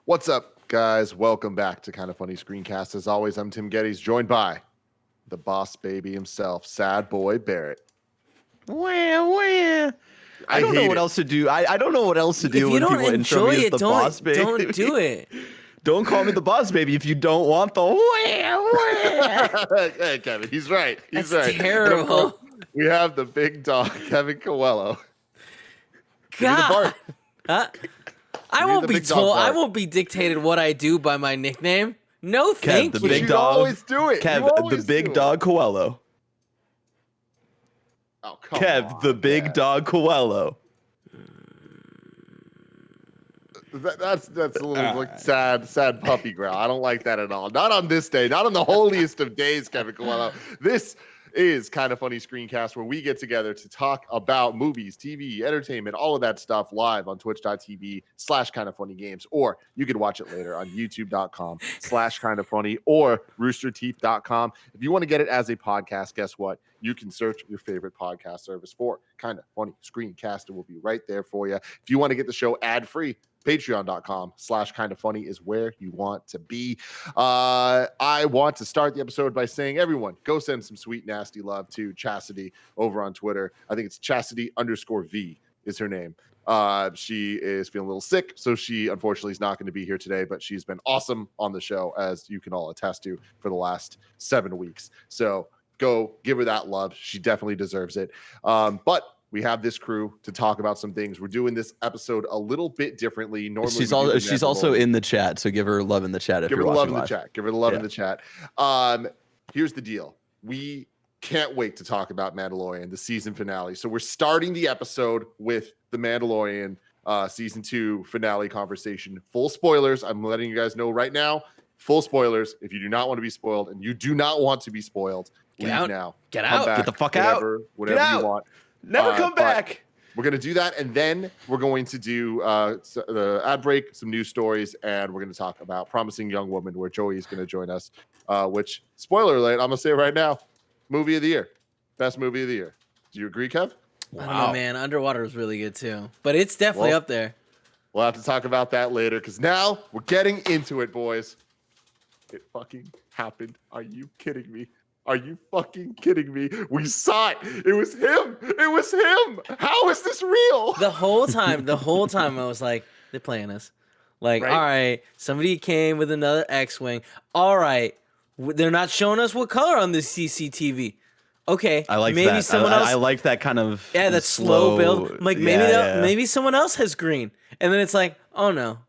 What's up, guys? Welcome back to Kind of Funny Screencast. As always, I'm Tim Gettys, joined by the boss baby himself, Sad Boy Barrett. I don't know what else to do. I don't know what else to do when people intro me as the boss baby. Don't do it. Don't call me the boss baby if you don't want the Hey, Kevin, he's right. He's That's right. terrible. We have the big dog, Kevin Coelho. God. I You're won't the be big dog told. part. I won't be dictated what I do by my nickname. No, thank the you. big You dog. always do it. Kev, You always the big do it. dog Coelho. Oh, come Kev, on, the big man. dog Coelho. That's a little like sad puppy growl. I don't like that at all. Not on this day. Not on the holiest of days, Kevin Coelho. This is Kind of Funny Screencast, where we get together to talk about movies, TV, entertainment, all of that stuff live on twitch.tv/kindoffunnygames, or you can watch it later on youtube.com/kindoffunny or roosterteeth.com. If you want to get it as a podcast, guess what? You can search your favorite podcast service for Kind of Funny Screencast. It will be right there for you. If you want to get the show ad-free, patreon.com/kindoffunny is where you want to be. I want to start the episode by saying, everyone, go send some sweet, nasty love to Chastity over on Twitter. I think it's Chastity_V is her name. She is feeling a little sick, so she unfortunately is not going to be here today, but she's been awesome on the show, as you can all attest to, for the last 7 weeks. So go give her that love. She definitely deserves it. But we have this crew to talk about some things. We're doing this episode a little bit differently. Normally, She's also in the chat, so give her love in the chat if give her you're the love watching in the live. chat. Give her the love in the chat. Here's the deal. We can't wait to talk about Mandalorian, the season finale. So we're starting the episode with the Mandalorian season 2 finale conversation. Full spoilers. I'm letting you guys know right now. Full spoilers. If you do not want to be spoiled and you do not want to be spoiled, leave out. now. Get Come out. back, Get the fuck out. Whatever Get out. you want. Never come but back. We're going to do that, and then we're going to do the ad break, some news stories, and we're going to talk about Promising Young Woman, where Joey is going to join us, which, spoiler alert, I'm going to say right now, movie of the year. Best movie of the year. Do you agree, Kev? I don't know, man. Underwater was really good too, but it's definitely up there. We'll have to talk about that later, because now we're getting into it, boys. It fucking happened. Are you kidding me? Are you fucking kidding me? We saw it. It was him. It was him. How is this real? The whole time I was like, they're playing us. Like, Right? all right, somebody came with another X-Wing. All right, they're not showing us what color on this CCTV. Okay, I like maybe that. someone else. I like that kind of That slow build. I'm like, maybe yeah. maybe someone else has green, and then it's like, oh no,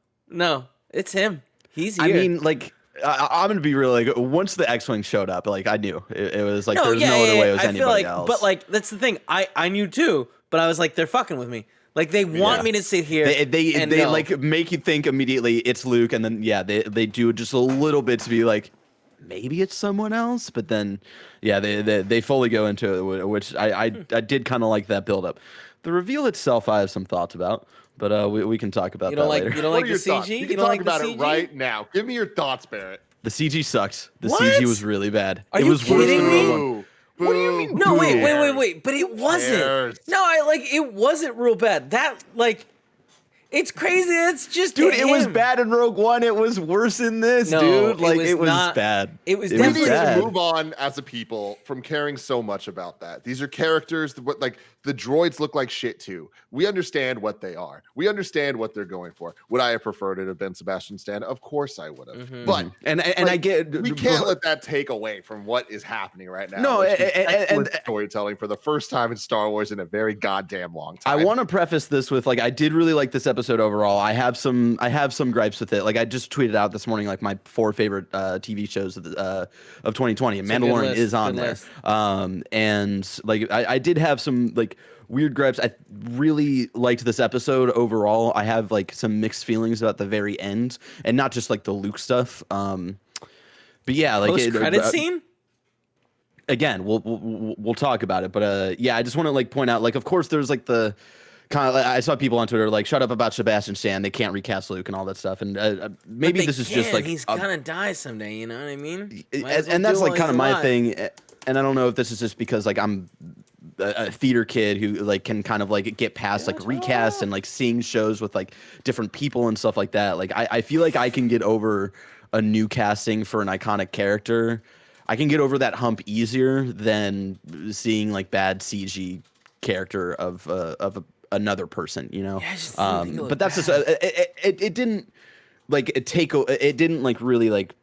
it's him. He's here. I mean, like, I'm gonna be real. Like, once the X-wing showed up, like, I knew it was like there was no other way it was I feel anybody like, else. But like, that's the thing. I knew too, but I was like, they're fucking with me. Like, they want me to sit here. They no. like make you think immediately it's Luke, and then they do just a little bit to be like, maybe it's someone else, but then they fully go into it, which I did kind of like that build up. The reveal itself, I have some thoughts about, but we can talk about that later. You don't What like are the your thoughts? CG? You You can don't talk like the about CG? it right now. Give me your thoughts, Barrett. The CG sucks. The What? CG was really bad. Are it you was worse kidding than me? Rogue One. What do you mean? No, wait. But it wasn't. cares? No, it wasn't real bad. That, like, it's crazy. It's just Dude, it was him. bad in Rogue One. It was worse in this, No, dude. Like, was it was not. bad. It was We need definitely to bad. move on as a people from caring so much about that. These are characters that, like, the droids look like shit too. We understand what they are. We understand what they're going for. Would I have preferred it have been Sebastian Stan? Of course I would have. Mhm. But And like, I get we can't let that take away from what is happening right now. No, which is and excellent storytelling for the first time in Star Wars in a very goddamn long time. I want to preface this with, like, I did really like this episode overall. I have some gripes with it. Like, I just tweeted out this morning, like, my 4 favorite TV shows of 2020, and It's a good Mandalorian list, is on good there. list. And like, I did have some like weird gripes. I really liked this episode overall. I have like some mixed feelings about the very end, and not just like the Luke stuff. But yeah, like Post-credit scene? Again, we'll talk about it, but yeah, I just want to like point out, like, of course there's like the kind of, I saw people on Twitter like, shut up about Sebastian Stan, they can't recast Luke and all that stuff, and maybe this is just like he's gonna die someday, you know what I mean? and that's like kind of my thing, and I don't know if this is just because like I'm a theater kid who like can kind of like get past like recast and like seeing shows with like different people and stuff like that. Like I feel like I can get over a new casting for an iconic character. I can get over that hump easier than seeing like bad CG character of another person, you know. Yeah, I just didn't think it But looked that's just bad. it didn't like it didn't like really like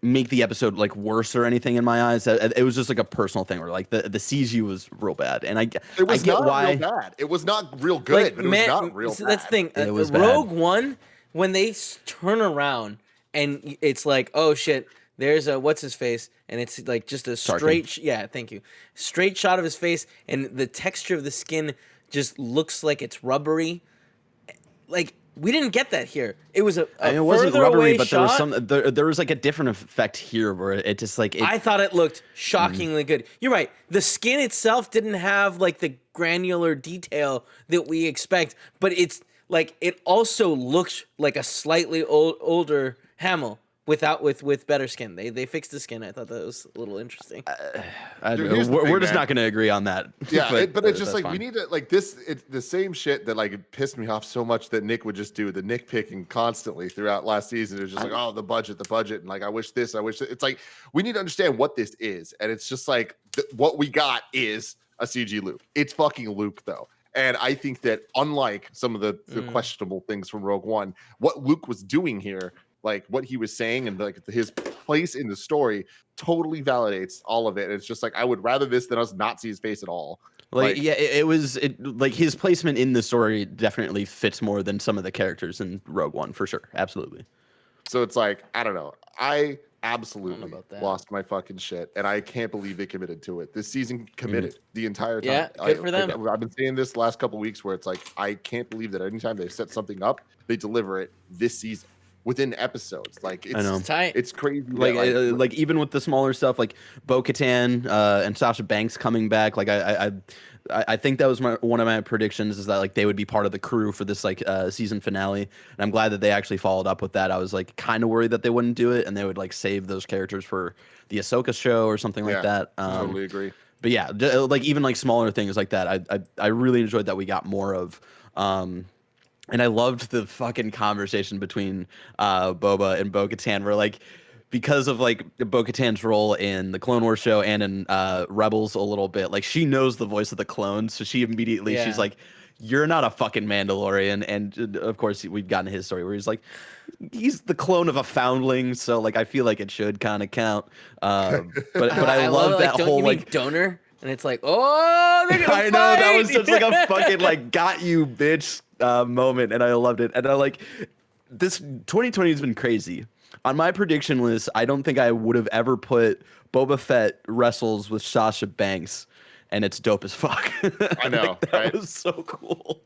make the episode like worse or anything in my eyes. It was just like a personal thing where like the CG was real bad, and I was get not why. real bad. It was not real good, but it was not real so bad. that's the thing. It was Rogue bad. One, when they turn around and it's like, oh shit, there's a what's his face, and it's like just a straight, thank you, straight shot of his face, and the texture of the skin just looks like it's rubbery. Like we didn't get that here. It was a I mean, it wasn't further rubbery, away but shot. there was like a different effect here where it just like I thought it looked shockingly good. You're right. The skin itself didn't have like the granular detail that we expect, but it's like it also looks like a slightly older Hamill with better skin. They fixed the skin. I thought that was a little interesting. Dude, here's the we're thing, just man. not going to agree on that. Yeah, but it's just that's like fine. we need to like this. It's the same shit that like it pissed me off so much that Nick would just do the nitpicking constantly throughout last season. It was just like, oh, the budget, and like I wish this, I wish that. It's like we need to understand what this is, and it's just like what we got is a CG Luke. It's fucking Luke though. And I think that unlike some of the questionable things from Rogue One, what Luke was doing here, like what he was saying and like his place in the story totally validates all of it. It's just like I would rather this than us not see his face at all. Like yeah, it was like his placement in the story definitely fits more than some of the characters in Rogue One for sure. Absolutely. So it's like I don't know. I absolutely about that. lost my fucking shit, and I can't believe they committed to it. This season committed the entire time. Yeah, good for them. I've been saying this the last couple of weeks where it's like I can't believe that anytime they set something up, they deliver it this season within episodes. Like it's I know. Tight. it's crazy. Like that, like even with the smaller stuff like Bo-Katan and Sasha Banks coming back, like I think that was one of my predictions is that like they would be part of the crew for this like season finale, and I'm glad that they actually followed up with that. I was like kind of worried that they wouldn't do it and they would like save those characters for the Ahsoka show or something like that. Totally agree. But yeah, like even like smaller things like that, I really enjoyed that we got more of. And I loved the fucking conversation between Boba and Bo-Katan where like because of like Bo-Katan's role in the Clone Wars show and in Rebels a little bit, like she knows the voice of the clones, so she immediately she's like, "You're not a fucking Mandalorian." And of course, we've gotten his story where he's like, he's the clone of a foundling, so like I feel like it should kind of count. But I love that don't whole you mean like donor, and it's like, oh, they're gonna I know fight! that was such like a fucking like got you bitch moment, and I loved it. And I like this 2020 has been crazy. On my prediction list, I don't think I would have ever put Boba Fett wrestles with Sasha Banks, and it's dope as fuck. I know, Like, that was so cool.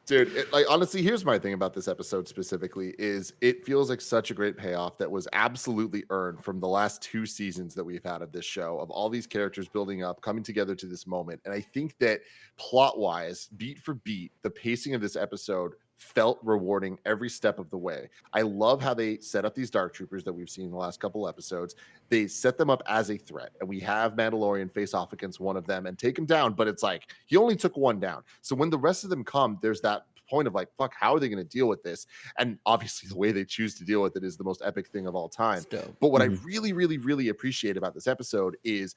Dude, like honestly, here's my thing about this episode specifically is it feels like such a great payoff that was absolutely earned from the last 2 seasons that we've had of this show, of all these characters building up, coming together to this moment. And I think that plot-wise, beat for beat, the pacing of this episode felt rewarding every step of the way. I love how they set up these dark troopers that we've seen in the last couple episodes. They set them up as a threat, and we have Mandalorian face off against one of them and take him down, but it's like he only took one down. So when the rest of them come, there's that point of like, fuck, how are they going to deal with this? And obviously the way they choose to deal with it is the most epic thing of all time. But what I really, really, really appreciate about this episode is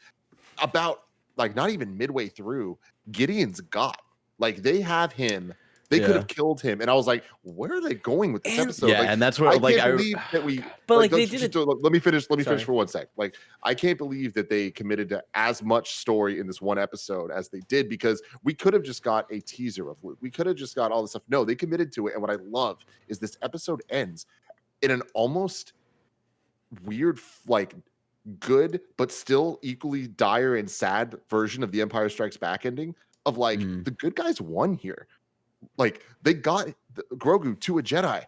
about like not even midway through, Gideon's got like they have him. They could have killed him, and I was like, "Where are they going with this episode?" Yeah, like, and that's where I like can't believe that we. But like let me finish. Let me Sorry. finish for one sec. Like, I can't believe that they committed to as much story in this one episode as they did, because we could have just got a teaser of Luke. We could have just got all this stuff. No, they committed to it, and what I love is this episode ends in an almost weird, like good but still equally dire and sad version of the Empire Strikes Back ending of like the good guys won here. Like they got Grogu to a Jedi,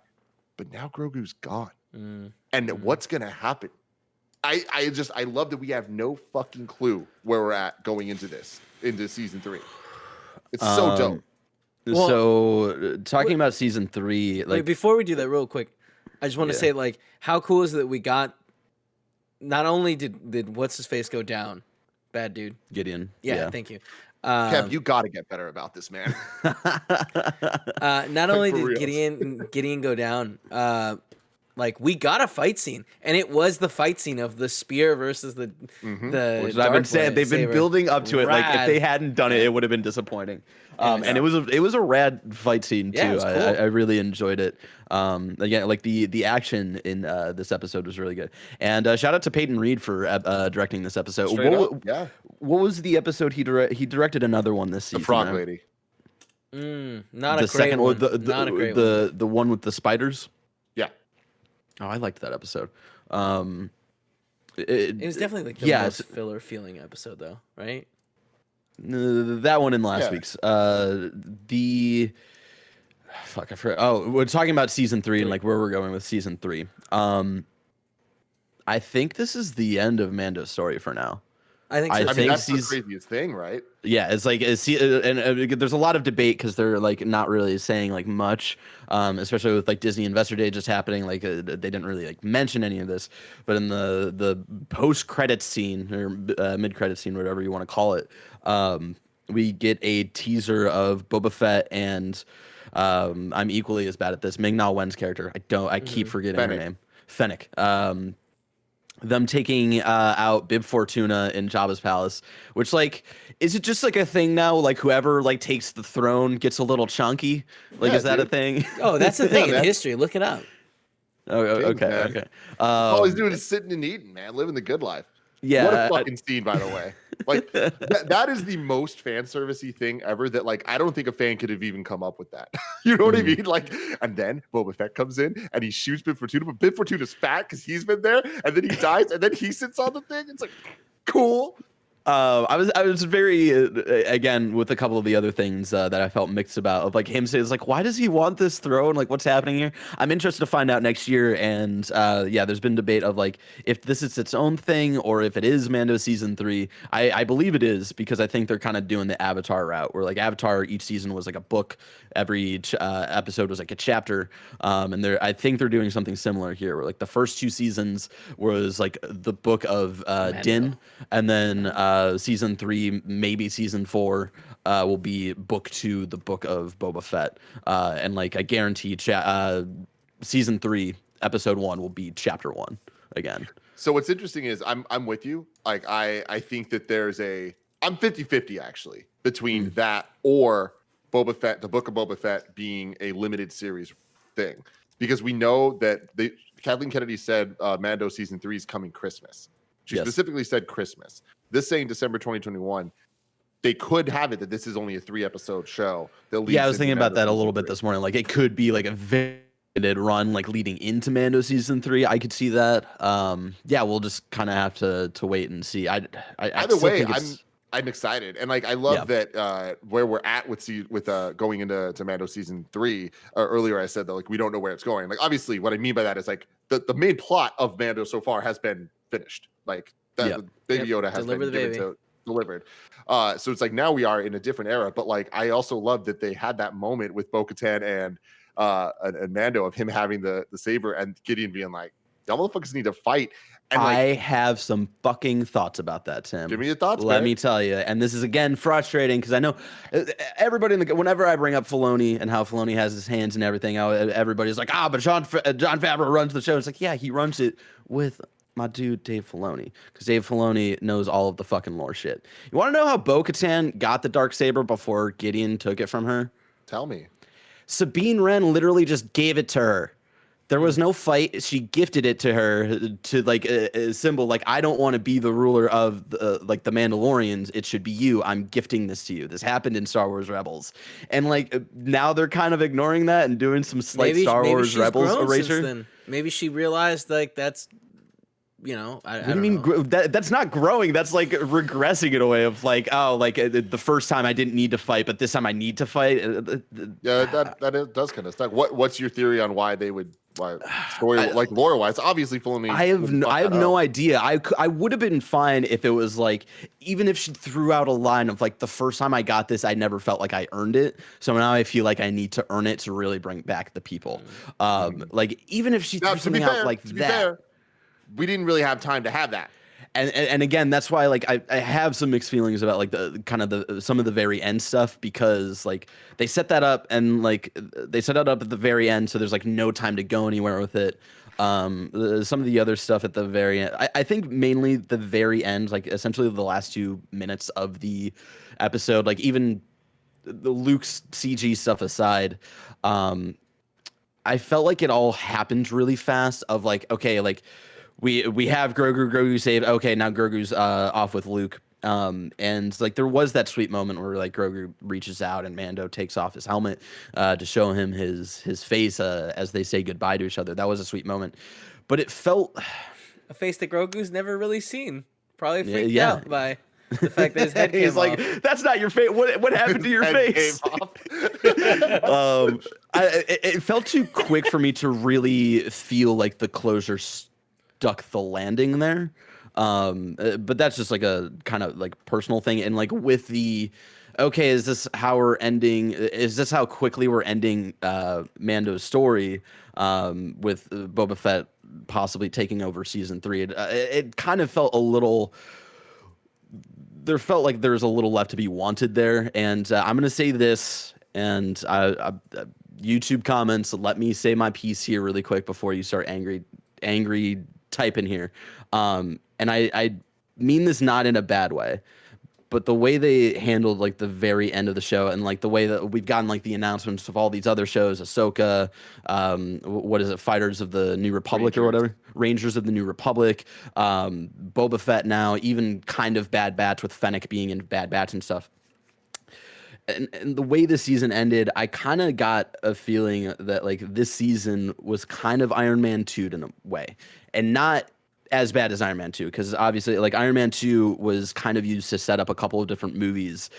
but now Grogu's gone. And what's gonna happen? I love that we have no fucking clue where we're at going into season 3. It's so dope. Well, So talking about season 3, Wait, like before we do that, real quick, I just want to say like how cool is it that we got. Not only did what's his face go down, bad dude. Gideon. Yeah, thank you. Kev, you got to get better about this, man. Not only did Gideon go down, like we got a fight scene, and it was the fight scene of the spear versus the Which I've been saying they've been building up to it. Like if they hadn't done it, it would have been disappointing. And it was a rad fight scene too. Yeah, it was cool. I really enjoyed it. Again, like the action in this episode was really good. And shout out to Peyton Reed for directing this episode. What was the episode he directed? Another one this season. The Frog Lady. Not a great one. Not a great one. The one with the spiders. Yeah. Oh, I liked that episode. It was definitely like the most filler feeling episode, though, right? That one in last week's. Fuck, I forgot. Oh, we're talking about season 3 and like where we're going with season 3. I think this is the end of Mando's story for now. I think so. I mean, that's the craziest thing, right? Yeah, it's like there's a lot of debate because they're like not really saying like much, especially with like Disney Investor Day just happening. Like they didn't really like mention any of this, but in the post credits scene or mid credits scene, whatever you want to call it, we get a teaser of Boba Fett and I'm equally as bad at this. Ming-Na Wen's character. I keep forgetting her name. Fennec. Them taking out Bib Fortuna in Jabba's palace, which like is it just like a thing now? Like whoever like takes the throne gets a little chunky. Like is that a thing? Oh, that's a thing in history. Look it up. Oh, okay. All he's doing is sitting and eating, man, living the good life. Yeah. What a fucking scene, by the way. Like that is the most fan servicey thing ever. That like I don't think a fan could have even come up with that. You know what I mean? Like, and then Boba Fett comes in and he shoots Bib Fortuna, but Bib Fortuna's fat because he's been there, and then he dies, and then he sits on the thing. It's like cool. I was very again with a couple of the other things that I felt mixed about of like him saying like why does he want this throne, like what's happening here. I'm interested to find out next year, and there's been debate of like if this is its own thing or if it is Mando season 3. I believe it is because I think they're kind of doing the Avatar route where like Avatar each season was like a book, every episode was like a chapter, and I think they're doing something similar here where like the first 2 seasons was like the book of Din, and then season 3, maybe season 4, will be book 2, the book of Boba Fett, and like I guarantee season 3, episode 1 will be chapter 1 again. So what's interesting is I'm with you. Like I think that I'm 50-50 actually between that or Boba Fett, the book of Boba Fett being a limited series thing, because we know that Kathleen Kennedy said Mando season 3 is coming Christmas. She specifically said Christmas. This saying December 2021, they could have it that this is only a 3-episode show. I was thinking about that a little bit this morning. Like it could be like a limited run, like leading into Mando season 3. I could see that. We'll just kind of have to wait and see. Either way, I'm excited, and like I love that where we're at with going into Mando season 3. Earlier, I said that like we don't know where it's going. Like obviously, what I mean by that is like the main plot of Mando so far has been finished. Like the Baby Yoda has been delivered. So it's like now we are in a different era. But like I also love that they had that moment with Bo-Katan and Mando of him having the saber and Gideon being like, "Y'all motherfuckers need to fight." And I have some fucking thoughts about that, Tim. Give me your thoughts. Let me tell you. And this is again frustrating because I know everybody whenever I bring up Filoni and how Filoni has his hands and everything, everybody's like, but Jon Favreau runs the show. It's like, yeah, he runs it with my dude Dave Filoni, because Dave Filoni knows all of the fucking lore shit. You want to know how Bo-Katan got the darksaber before Gideon took it from her? Tell me. Sabine Wren literally just gave it to her. There was no fight. She gifted it to her to like a symbol. Like, I don't want to be the ruler of the Mandalorians. It should be you. I'm gifting this to you. This happened in Star Wars Rebels, and like now they're kind of ignoring that and doing some slight Star Wars Rebels erasure. Maybe she realized like that's. I don't mean, that's not growing. That's like regressing in a way of like, the first time I didn't need to fight, but this time I need to fight. Yeah, that does kind of stuck. What's your theory on why they would? Why story like lore wise? Obviously, Filoni. I have no idea. I would have been fine if it was like, even if she threw out a line of like, the first time I got this, I never felt like I earned it. So now I feel like I need to earn it to really bring back the people. Like even if she threw something out like that. We didn't really have time to have that. and again, that's why like I have some mixed feelings about like the kind of the some of the very end stuff, because like they set that up and like they set it up at the very end, so there's like no time to go anywhere with it. Some of the other stuff at the very end, I think mainly the very end, like essentially the last 2 minutes of the episode, like even the Luke's CG stuff aside, I felt like it all happened really fast. Of like, okay, like we have Grogu saved. Okay, now Grogu's off with Luke. And like there was that sweet moment where like Grogu reaches out and Mando takes off his helmet to show him his face as they say goodbye to each other. That was a sweet moment, but it felt a face that Grogu's never really seen. Probably freaked out by the fact that his head came He's like, off. That's not your face. What happened to your face? It felt too quick for me to really feel like the closure stuck the landing there. But that's just like a kind of like personal thing. And like with the, okay, is this how we're ending? Is this how quickly we're ending Mando's story with Boba Fett possibly taking over season 3? It kind of felt a little. There felt like there was a little left to be wanted there, and I'm gonna say this, and YouTube comments. Let me say my piece here really quick before you start angry typing here. And I mean this not in a bad way, but the way they handled like the very end of the show, and like the way that we've gotten like the announcements of all these other shows, Ahsoka, what is it, Fighters of the New Republic or whatever, Rangers of the New Republic, Boba Fett now, even kind of Bad Batch with Fennec being in Bad Batch and stuff. And the way the season ended, I kind of got a feeling that like this season was kind of Iron Man 2 in a way, and not as bad as Iron Man 2, because obviously like Iron Man 2 was kind of used to set up a couple of different movies,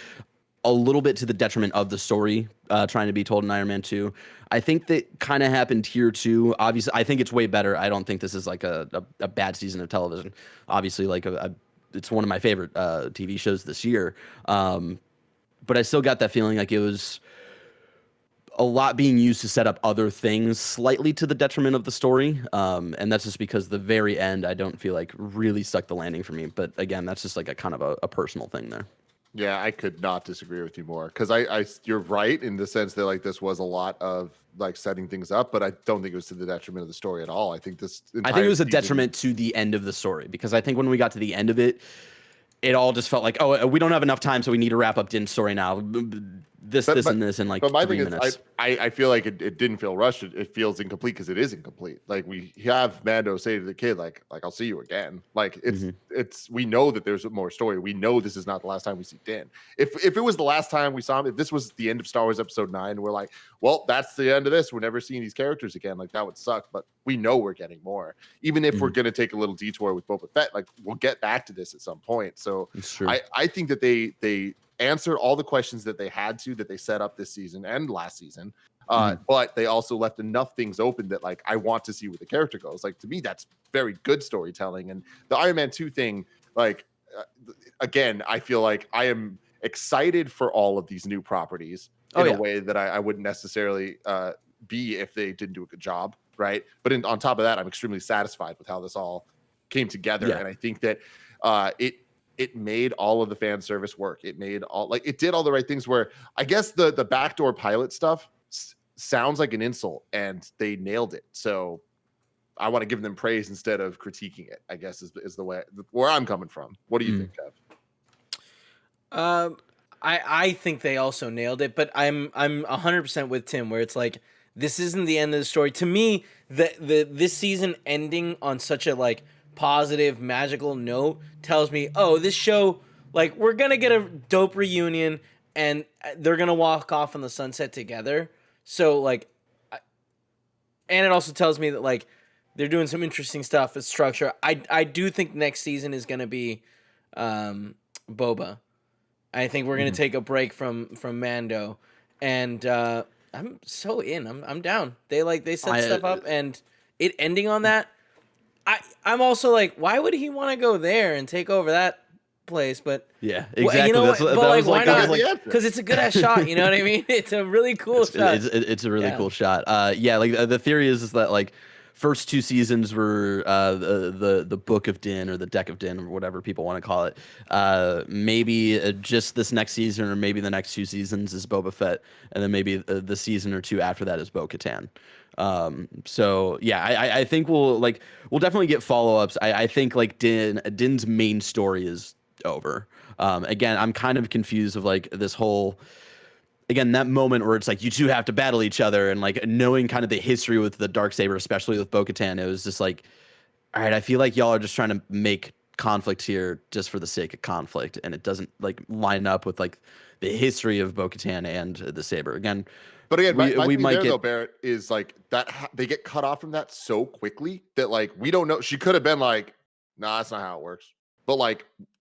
a little bit to the detriment of the story trying to be told in Iron Man 2. I think that kind of happened here too. Obviously, I think it's way better. I don't think this is like a bad season of television. Obviously, like it's one of my favorite TV shows this year. But I still got that feeling like it was a lot being used to set up other things slightly to the detriment of the story. And that's just because the very end, I don't feel like really stuck the landing for me. But again, that's just like a kind of a personal thing there. Yeah, I could not disagree with you more, because you're right in the sense that like this was a lot of like setting things up, but I don't think it was to the detriment of the story at all. I think it was a detriment to the end of the story, because I think when we got to the end of it, it all just felt like, oh, we don't have enough time, so we need to wrap up Din's story now. This and this in like 3 minutes. I feel like it didn't feel rushed. It feels incomplete because it is incomplete. Like we have Mando say to the kid, like I'll see you again. Like it's we know that there's more story. We know this is not the last time we see Din. If it was the last time we saw him, if this was the end of Star Wars Episode 9, we're like, well, that's the end of this. We're never seeing these characters again. Like that would suck. But we know we're getting more. Even if we're gonna take a little detour with Boba Fett, like we'll get back to this at some point. So I think that they answered all the questions that they had to, that they set up this season and last season, but they also left enough things open that like I want to see where the character goes. Like to me, that's very good storytelling. And the Iron Man 2 thing, like again, I feel like I am excited for all of these new properties in a way that I wouldn't necessarily be if they didn't do a good job, right? But on top of that, I'm extremely satisfied with how this all came together, and I think that it made all of the fan service work. It made it did all the right things, where I guess the backdoor pilot stuff sounds like an insult, and they nailed it. So I want to give them praise instead of critiquing it, I guess is the way where I'm coming from. What do you think, Kev? I think they also nailed it, but I'm 100% with Tim, where it's like this isn't the end of the story. To me, this season ending on such a like positive, magical note tells me, oh, this show, like, we're gonna get a dope reunion and they're gonna walk off on the sunset together. So like, and it also tells me that like they're doing some interesting stuff with structure. I do think next season is gonna be Boba. I think we're gonna take a break from Mando, and I'm so in. I'm down. They set stuff up, and it ending on that. I'm also like, why would he want to go there and take over that place? But yeah, exactly. You know what? But like, why not? Like, because it's a good ass shot. You know what I mean? It's a really cool shot. It's a really cool shot. Yeah, like the theory is that like first 2 seasons were the Book of Din or the Deck of Din or whatever people want to call it. Maybe just this next season or maybe the next 2 seasons is Boba Fett, and then maybe the season or 2 after that is Bo-Katan. So yeah, I think we'll definitely get follow-ups. I think like Din's main story is over. Again, I'm kind of confused of like this whole, again, that moment where it's like you two have to battle each other, and like knowing kind of the history with the Darksaber, especially with Bo-Katan, it was just like, all right, I feel like y'all are just trying to make conflict here just for the sake of conflict, and it doesn't like line up with like the history of Bo-Katan and the saber. Again, but again, my we thing might there, get though, Barrett, is like that they get cut off from that so quickly that like we don't know. She could have been like, nah, that's not how it works. But like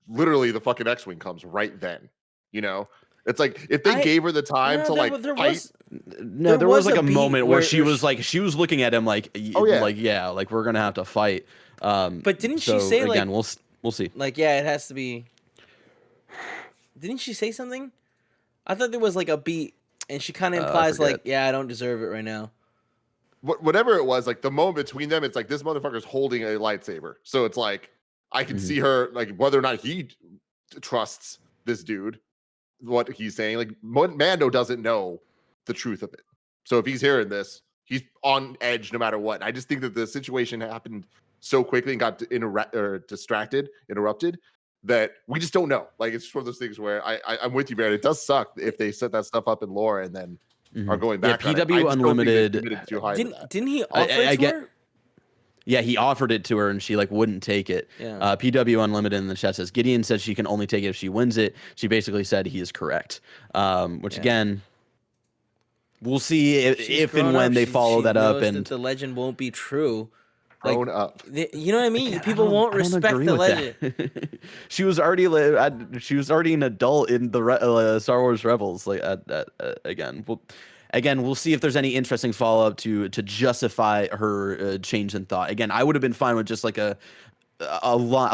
literally the fucking X-Wing comes right then, you know? It's like if they gave her the time to like fight. There was like a moment where she was looking at him like, oh yeah, like we're gonna have to fight. But didn't she say again, like, we'll see. Like, yeah, it has to be. Didn't she say something? I thought there was like a beat, and she kind of implies like, yeah, I don't deserve it right now. Whatever it was, like the moment between them, it's like this motherfucker's holding a lightsaber, so it's like I can see her like whether or not he trusts this dude, what he's saying. Like Mando doesn't know the truth of it, so if he's hearing this, he's on edge no matter what. I just think that the situation happened so quickly and got interrupted, that we just don't know. Like it's one of those things where I'm with you, Barrett. It does suck if they set that stuff up in lore and then are going back. Yeah, PW Unlimited. Didn't he offer it to her? Yeah, he offered it to her and she like wouldn't take it. Yeah. PW Unlimited in the chat says Gideon said she can only take it if she wins it. She basically said he is correct. Which again, we'll see if and when they follow that up. And the legend won't be true. Grown up. You know what I mean? Again, People won't respect the legend. She was already an adult in the Star Wars Rebels. Like again, we'll see if there's any interesting follow up to justify her change in thought. Again, I would have been fine with just like a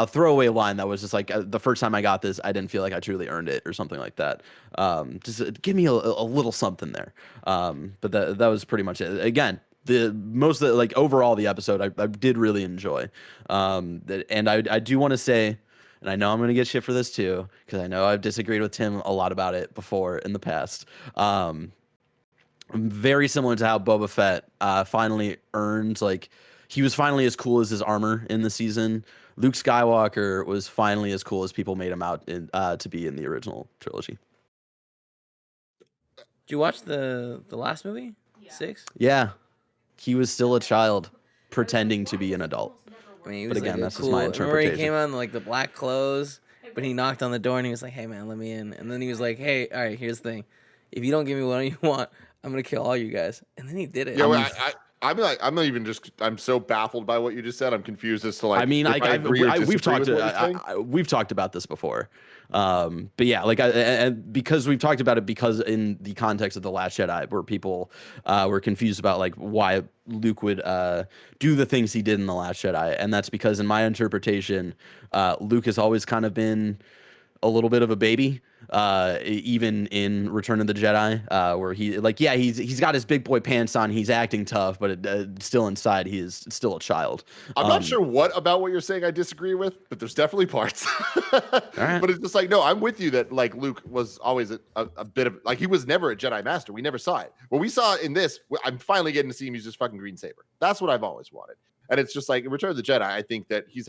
throwaway line that was just like the first time I got this, I didn't feel like I truly earned it or something like that. Just give me a little something there. But that was pretty much it. Again, overall the episode I did really enjoy. And I do want to say, and I know I'm going to get shit for this too, because I know I've disagreed with Tim a lot about it before in the past. Very similar to how Boba Fett finally earned, like, he was finally as cool as his armor in the season. Luke Skywalker was finally as cool as people made him out to be in the original trilogy. Did you watch the last movie? 6? Yeah. He was still a child pretending to be an adult. I mean, he but was again, like that's cool, just my remember interpretation. he came on like the black clothes, but he knocked on the door and he was like, "Hey man, let me in." And then he was like, "Hey, all right, here's the thing. If you don't give me what you want, I'm gonna kill all you guys." And then he did it. Yeah, I'm not even just. I'm so baffled by what you just said. I'm confused as to like. I mean, we've talked about this before, but yeah, like and because we've talked about it because in the context of The Last Jedi, where people were confused about like why Luke would do the things he did in The Last Jedi, and that's because in my interpretation, Luke has always kind of been a little bit of a baby. Even in Return of the Jedi, where he's got his big boy pants on, he's acting tough, but still inside he is still a child. I'm not sure what about what you're saying I disagree with, but there's definitely parts. Right. But it's just like, no, I'm with you that like Luke was always a bit of like, he was never a Jedi Master. We never saw it. What we saw in this, I'm finally getting to see him use his fucking green saber. That's what I've always wanted. And it's just like in Return of the Jedi, I think that he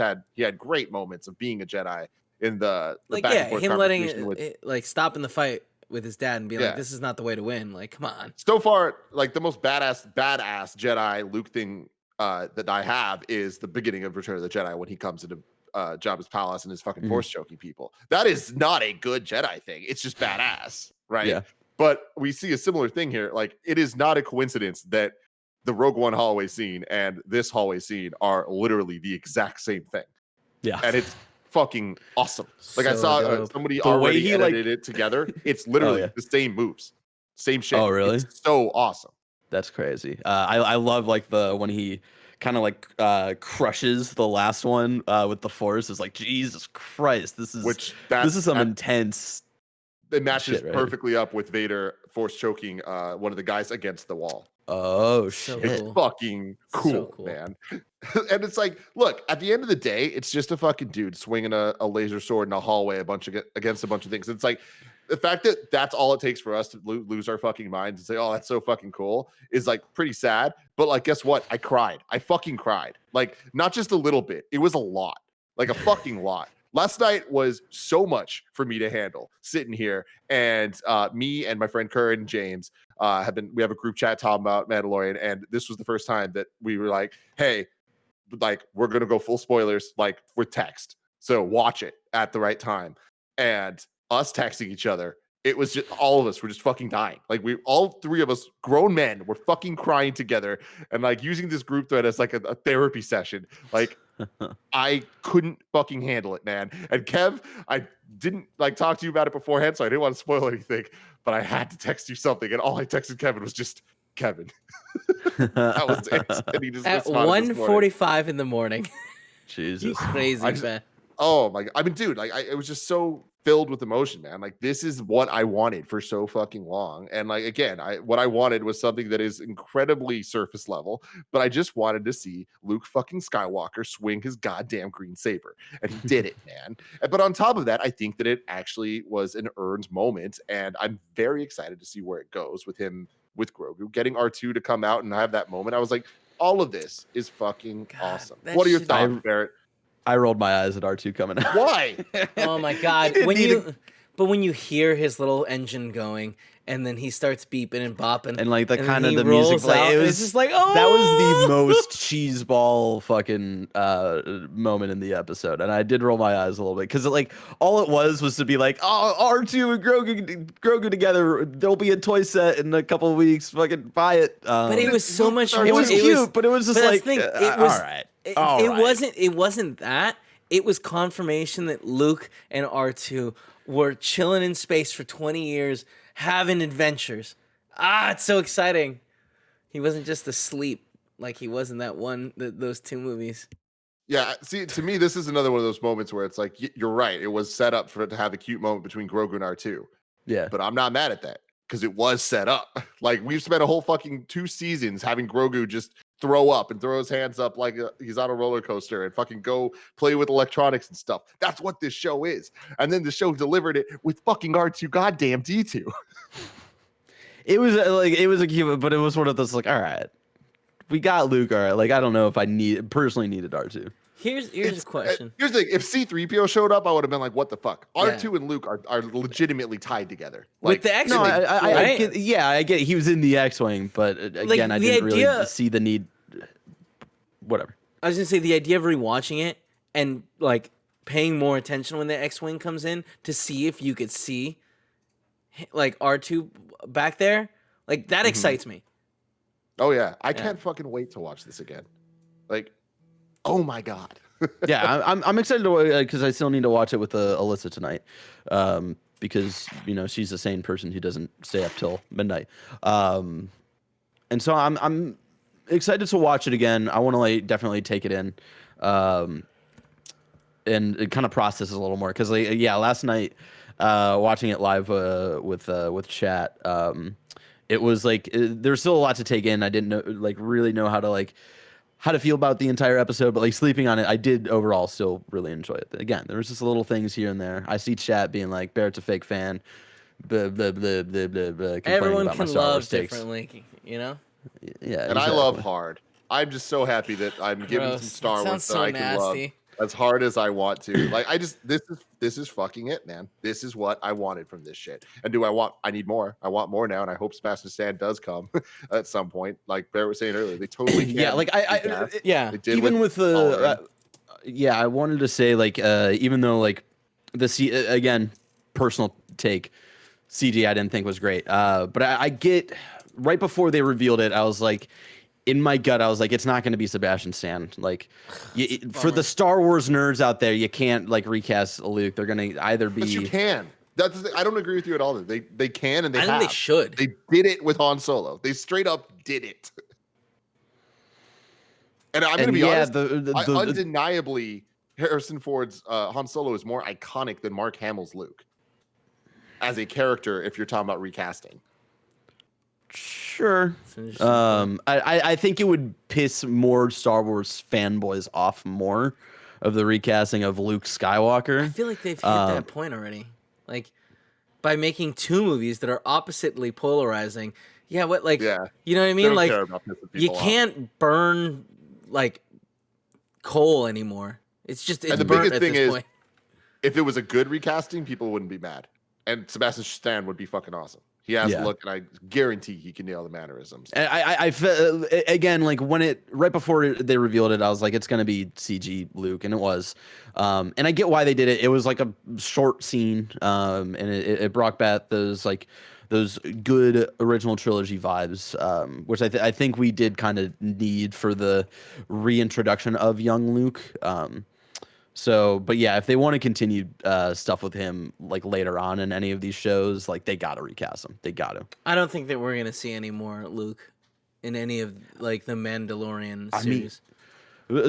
had great moments of being a Jedi. In the like, back and forth him letting it like stopping the fight with his dad and be like, "This is not the way to win." Like, come on. So far, like the most badass Jedi Luke thing that I have is the beginning of Return of the Jedi when he comes into Jabba's palace and is fucking force choking people. That is not a good Jedi thing. It's just badass, right? Yeah. But we see a similar thing here. Like, it is not a coincidence that the Rogue One hallway scene and this hallway scene are literally the exact same thing. Yeah, and it's fucking awesome. Like, so I saw somebody the already way he edited it together. It's literally the same moves, same shit. Oh, really? It's so awesome. That's crazy. I love like when he kind of like crushes the last one with the force. It's like, Jesus Christ, this is some intense it matches Shit, right? perfectly up with Vader force choking one of the guys against the wall. Oh So shit! It's cool. fucking cool, So cool. man. And it's like, look, at the end of the day, it's just a fucking dude swinging a laser sword in a hallway against a bunch of things. It's like the fact that that's all it takes for us to lose our fucking minds and say, oh, that's so fucking cool is like pretty sad. But like, guess what? I cried. I fucking cried. Like, not just a little bit. It was a lot, like a fucking lot. Last night was so much for me to handle sitting here, and me and my friend Curran and James we have a group chat talking about Mandalorian, and this was the first time that we were like, hey, like we're gonna go full spoilers, like with text. So watch it at the right time. And us texting each other, it was just all of us were just fucking dying. Like all three of us, grown men, were fucking crying together and like using this group thread as like a therapy session. Like I couldn't fucking handle it, man. And Kev, I didn't like talk to you about it beforehand, so I didn't want to spoil anything, but I had to text you something, and all I texted Kevin was just Kevin. That was it. And he just At responded this morning. 1:45 in the morning. Jesus. You crazy, man. Oh my god! I mean, dude, like it was just so filled with emotion, man. Like this is what I wanted for so fucking long, and like again, what I wanted was something that is incredibly surface level, but I just wanted to see Luke fucking Skywalker swing his goddamn green saber, and he did it, man. But on top of that, I think that it actually was an earned moment, and I'm very excited to see where it goes with him with Grogu getting R2 to come out and have that moment. I was like, all of this is fucking awesome. What are your thoughts, Barrett? I rolled my eyes at R2 coming out. Why? Oh my god! When you hear his little engine going, and then he starts beeping and bopping, And like the and kind then of he the music, rolls like out, it and was it's just like, oh, that was the most cheeseball fucking moment in the episode, and I did roll my eyes a little bit because like all it was to be like, oh, R2 and Grogu together, there'll be a toy set in a couple of weeks, fucking buy it. But it was so much more. It was cute, but it was just like, it was all right. It wasn't that. It was confirmation that Luke and R2 were chilling in space for 20 years, having adventures. It's so exciting. He wasn't just asleep like he was in those two movies. Yeah, see, to me, this is another one of those moments where it's like, you're right. It was set up for it to have a cute moment between Grogu and R2. Yeah. But I'm not mad at that because it was set up. Like, we've spent a whole fucking 2 seasons having Grogu just throw up and throw his hands up like he's on a roller coaster and fucking go play with electronics and stuff. That's what this show is. And then the show delivered it with fucking R2 goddamn D2. It was a cute, but it was one of those like, all right, we got Luke. All right, like I don't know if I personally needed R2. Here's a question. Here's the thing: if C-3PO showed up, I would have been like, "What the fuck?" R2 and Luke are legitimately tied together. Like, with the X-wing. No, right? I get. He was in the X-wing, but again, I didn't really see the need. Whatever. I was gonna say the idea of rewatching it and like paying more attention when the X-wing comes in to see if you could see like R2 back there, like that excites me. Oh yeah, I can't fucking wait to watch this again. Like, oh my god. Yeah, I'm excited to because I still need to watch it with Alyssa tonight, because she's the sane person who doesn't stay up till midnight, and so I'm excited to watch it again. I want to like definitely take it in, and it kind of process it a little more because last night watching it live with chat, it was like there's still a lot to take in. I didn't really know how to feel about the entire episode, but like sleeping on it, I did overall still really enjoy it. But again, there was just little things here and there. I see chat being like, Barrett's a fake fan. Everyone can love differently, Yeah. And I love hard. I'm just so happy that I'm giving some Star Wars that I can love as hard as I want to. Like this is fucking it, man. This is what I wanted from this shit. And I need more. I want more now, and I hope Sebastian Stan does come at some point. Like Barrett was saying earlier, they totally can. Yeah, like they did even with the I wanted to say like even though like again, personal take, CG I didn't think was great. But I get right before they revealed it, I was like, in my gut, I was like, it's not going to be Sebastian Stan. Like, for the Star Wars nerds out there, you can't like recast Luke. They're going to either be. But you can. That's the thing. I don't agree with you at all. They can and they have. I think they should. They did it with Han Solo. They straight up did it. And I'm going to be honest. Undeniably, Harrison Ford's Han Solo is more iconic than Mark Hamill's Luke. as a character if you're talking about recasting. Sure. I think it would piss more Star Wars fanboys off more of the recasting of Luke Skywalker. I feel like they've hit that point already. Like, by making 2 movies that are oppositely polarizing. Yeah, what, like, Yeah. you know what I mean? Like, you off. can't burn, like, coal anymore. It's just, it's And the burnt biggest at thing this is, point. if it was a good recasting, people wouldn't be mad. And Sebastian Stan would be fucking awesome. He has to look, and I guarantee he can nail the mannerisms. And I again, like right before they revealed it, I was like, it's gonna be CG Luke, and it was. And I get why they did it. It was like a short scene, and it brought back those good original trilogy vibes, which I think we did kind of need for the reintroduction of young Luke. So, but yeah, if they want to continue stuff with him like later on in any of these shows, like they gotta recast him. They gotta. I don't think that we're gonna see any more Luke in any of like the Mandalorian series.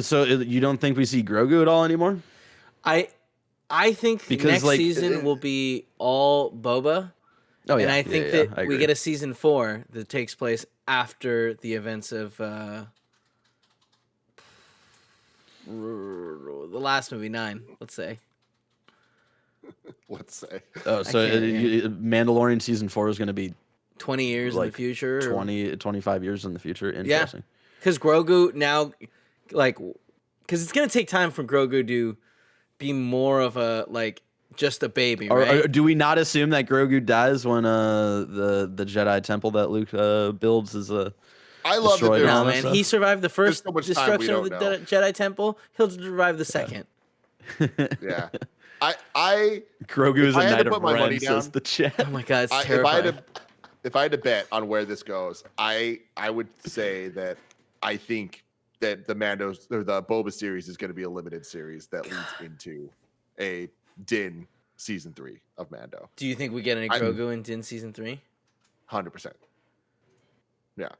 So you don't think we see Grogu at all anymore? I think next season will be all Boba. Oh yeah, and I think that I we agree. get a season 4 that takes place after the events of the last movie 9, let's say. Let's say. Oh, so Mandalorian season 4 is going to be 20 years in the future. 25 years in the future. Interesting. Because Grogu now, like, because it's going to take time for Grogu to be more of a, like, just a baby, right? Do we not assume that Grogu dies when the Jedi temple that Luke builds is I love that. No, man. He survived the first so much destruction of the Jedi temple. He'll survive the second. Yeah. I Grogu is a knight of my money Ren, says down, the chat. Oh my god, it's terrifying. If I had to bet on where this goes, I would say that I think that the Mando's or the Boba series is going to be a limited series that leads into a Din season 3 of Mando. Do you think we get any Grogu in Din season 3? 100%. Yeah.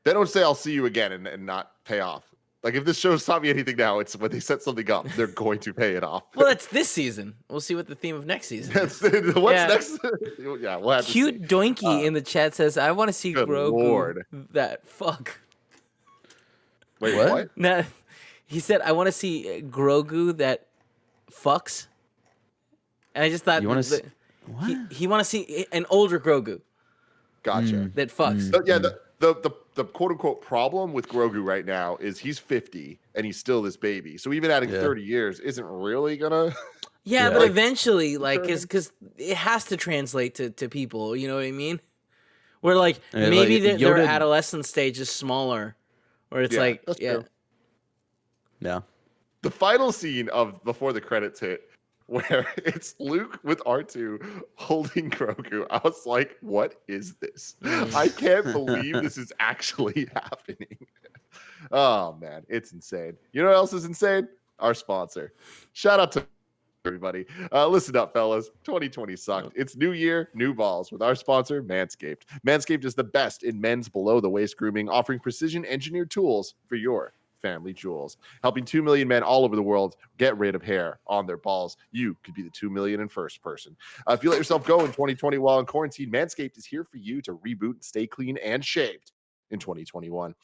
They don't say I'll see you again and not pay off. Like if this show's taught me anything now, it's when they set something up, they're going to pay it off. Well, that's this season. We'll see what the theme of next season is. Next? Yeah, we'll have Cute to see. Doinky in the chat says, I want to see Good Grogu Lord. that fuck. Wait, what? Nah, he said, I want to see Grogu that fucks. And I just thought You want to what? He want to see an older Grogu Gotcha. that fucks. But yeah, the quote unquote problem with Grogu right now is he's 50 and he's still this baby. So even adding 30 years isn't really gonna. Yeah, but eventually, like, because it has to translate to people. You know what I mean? Where like maybe their adolescent stage is smaller, or it's true. Yeah. The final scene of before the credits hit, where it's Luke with R2 holding Grogu. I was like, what is this? I can't believe this is actually happening. Oh, man, it's insane. You know what else is insane? Our sponsor. Shout out to everybody. Listen up, fellas. 2020 sucked. It's new year, new balls with our sponsor, Manscaped. Manscaped is the best in men's below-the-waist grooming, offering precision-engineered tools for your family jewels, helping 2 million men all over the world get rid of hair on their balls. You could be the 2 million and first person. If you let yourself go in 2020 while in quarantine, Manscaped is here for you to reboot and stay clean and shaved in 2021.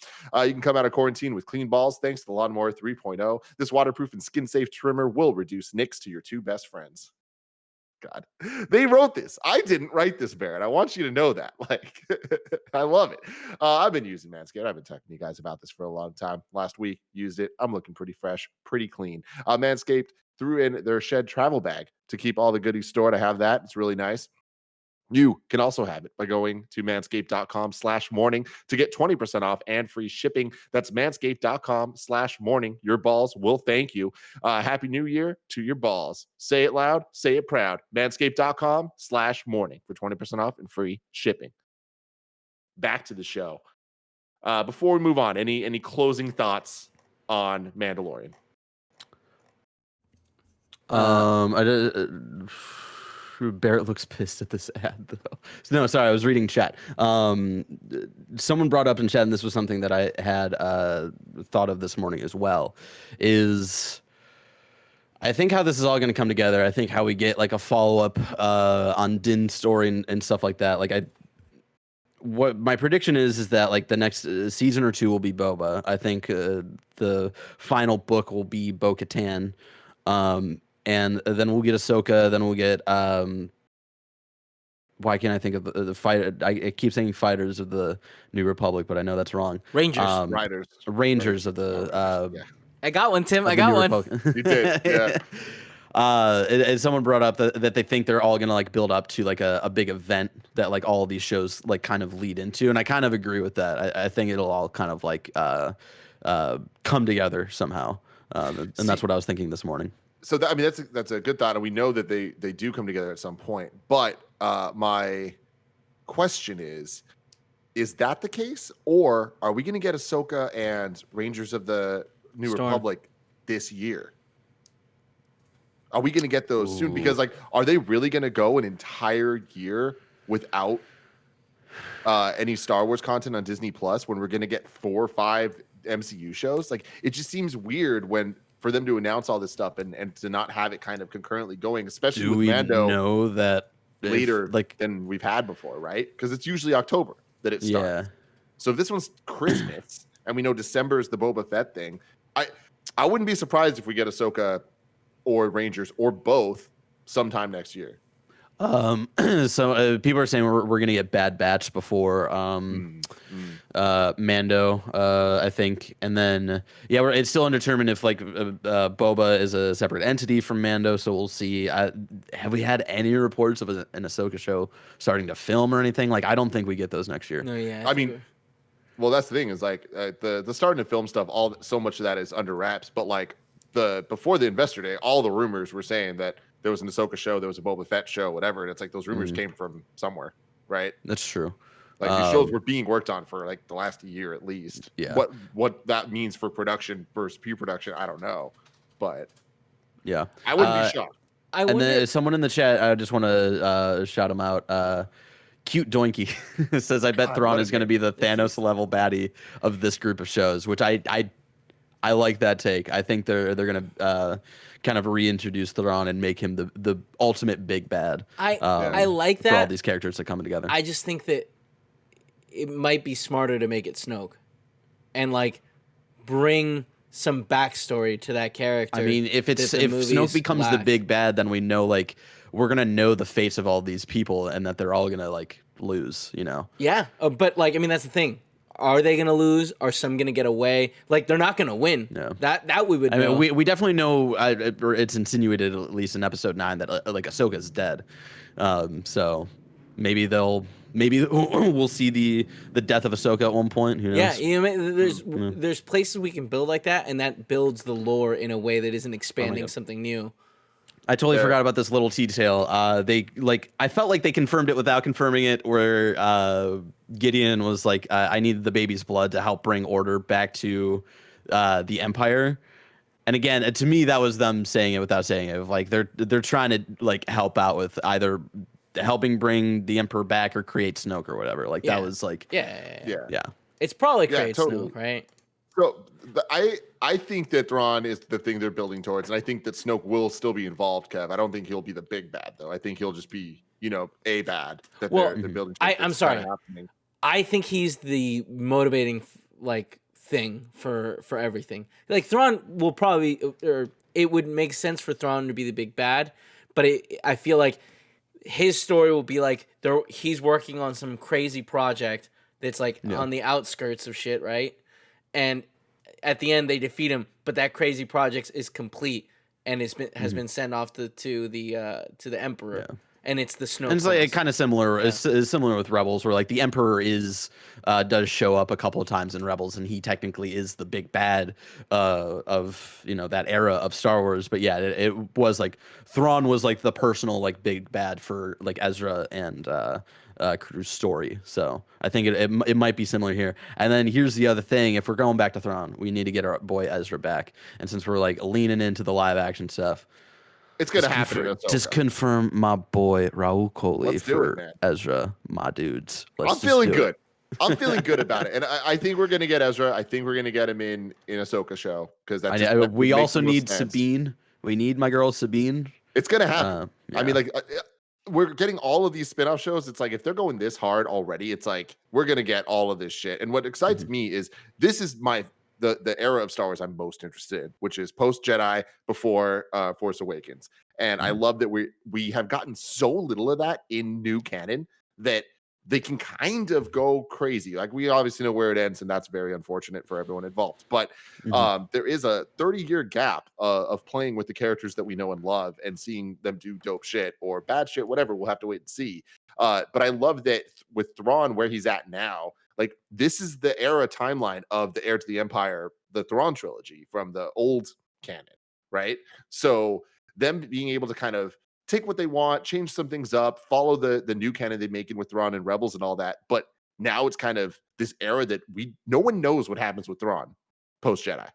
You can come out of quarantine with clean balls thanks to the Lawnmower 3.0. This waterproof and skin-safe trimmer will reduce nicks to your 2 best friends. God, they wrote this. I didn't write this, Barrett. I want you to know that. Like, I love it. I've been using Manscaped. I've been talking to you guys about this for a long time. Last week, used it. I'm looking pretty fresh, pretty clean. Manscaped threw in their shed travel bag to keep all the goodies stored. I have that. It's really nice. You can also have it by going to manscaped.com/morning to get 20% off and free shipping. That's manscaped.com/morning. Your balls will thank you. Happy New Year to your balls. Say it loud, say it proud. Manscaped.com/morning for 20% off and free shipping. Back to the show. Before we move on, any closing thoughts on Mandalorian? Barrett looks pissed at this ad, though. No, sorry, I was reading chat. Someone brought up in chat, and this was something that I had thought of this morning as well, is I think how this is all going to come together. I think how we get like a follow up on Din's story and stuff like that. Like what my prediction is that like the next season or two will be Boba. I think the final book will be Bo-Katan, and then we'll get Ahsoka. Then we'll get why can't I think of the fight? I keep saying fighters of the New Republic, but I know that's wrong. Rangers. Rangers of the. Yeah. I got one, Tim. I got one. You did, yeah. And someone brought up that they think they're all gonna like build up to like a big event that like all of these shows like kind of lead into, and I kind of agree with that. I think it'll all kind of like come together somehow, and that's what I was thinking this morning. So I mean that's a good thought, and we know that they do come together at some point. But my question is that the case, or are we going to get Ahsoka and Rangers of the New Republic this year? Are we going to get those soon? Because like, are they really going to go an entire year without any Star Wars content on Disney Plus when we're going to get 4 or 5 MCU shows? Like, it just seems weird for them to announce all this stuff and to not have it kind of concurrently going, especially with Mando. Do we know that later than we've had before, right? Because it's usually October that it starts. Yeah. So if this one's Christmas and we know December is the Boba Fett thing, I wouldn't be surprised if we get Ahsoka or Rangers or both sometime next year. So people are saying we're gonna get Bad Batch before Mando, I think, and then it's still undetermined if like Boba is a separate entity from Mando. So we'll see. Have we had any reports of an Ahsoka show starting to film or anything? Like, I don't think we get those next year. No, yeah. I mean, well, that's the thing is like the starting to film stuff. So much of that is under wraps. But like before the Investor Day, all the rumors were saying that there was an Ahsoka show, there was a Boba Fett show, whatever. And it's like those rumors came from somewhere, right? That's true. Like these shows were being worked on for like the last year at least. Yeah. What that means for production versus pre-production, I don't know. But yeah, I wouldn't be shocked. And then someone in the chat, I just want to shout him out. Cute Doinky says, "I bet Thrawn is going to be the Thanos level baddie of this group of shows," which I like that take. I think they're going to kind of reintroduce Thrawn and make him the ultimate big bad. I like that for all these characters that come together. I just think that it might be smarter to make it Snoke, and like bring some backstory to that character. I mean, if Snoke becomes the big bad, then we know like we're gonna know the fates of all these people and that they're all gonna like lose. You know? Yeah, but like I mean, that's the thing. Are they gonna lose? Are some gonna get away? Like they're not gonna win. No. That we would know. I mean, we definitely know. Or it's insinuated at least in episode 9 that like Ahsoka's dead. So maybe we'll see the death of Ahsoka at one point. Who knows? Yeah, there's places we can build like that, and that builds the lore in a way that isn't expanding something new. I totally forgot about this little detail. I felt like they confirmed it without confirming it, where Gideon was like, I needed the baby's blood to help bring order back to the Empire. And again, to me, that was them saying it without saying it. Like they're trying to like help out with either helping bring the Emperor back or create Snoke or whatever. Like that was like yeah. It's probably create Snoke, right? So I think that Thrawn is the thing they're building towards, and I think that Snoke will still be involved, Kev. I don't think he'll be the big bad though. I think he'll just be, a bad that they're building towards. I'm sorry. I think he's the motivating thing for everything. Like Thrawn will probably, or it would make sense for Thrawn to be the big bad, but I feel like his story will be like he's working on some crazy project that's like on the outskirts of shit, right? And at the end they defeat him, but that crazy project is complete and has been sent off to the Emperor. Yeah. And it's the Snoke. And it's like kind of similar. Yeah. Is similar with Rebels, where like the Emperor does show up a couple of times in Rebels, and he technically is the big bad of that era of Star Wars. But yeah, it was like Thrawn was like the personal like big bad for like Ezra and Crew's story. So I think it might be similar here. And then here's the other thing: if we're going back to Thrawn, we need to get our boy Ezra back. And since we're like leaning into the live action stuff. It's going to happen. Just confirm my boy Raul Coley for Ezra, my dudes. I'm feeling good. I'm feeling good about it. And I think we're going to get Ezra. I think we're going to get him in Ahsoka show. Because we also need Sabine. We need my girl Sabine. It's gonna happen. I mean, Yeah. like, we're getting all of these spin-off shows. It's like if they're going this hard already, it's like we're gonna get all of this shit. And what excites me is this is the era of Star Wars I'm most interested in, which is post Jedi, before Force Awakens. And I love that we have gotten so little of that in new canon that they can kind of go crazy. Like, we obviously know where it ends, and that's very unfortunate for everyone involved. But there is a 30-year gap of playing with the characters that we know and love and seeing them do dope shit or bad shit, whatever. We'll have to wait and see. But I love that with Thrawn, where he's at now, like, this is the era timeline of the Heir to the Empire, the Thrawn trilogy from the old canon, right? So them being able to kind of take what they want, change some things up, follow the new canon they make in with Thrawn and Rebels and all that. But now it's kind of this era that no one knows what happens with Thrawn post Jedi,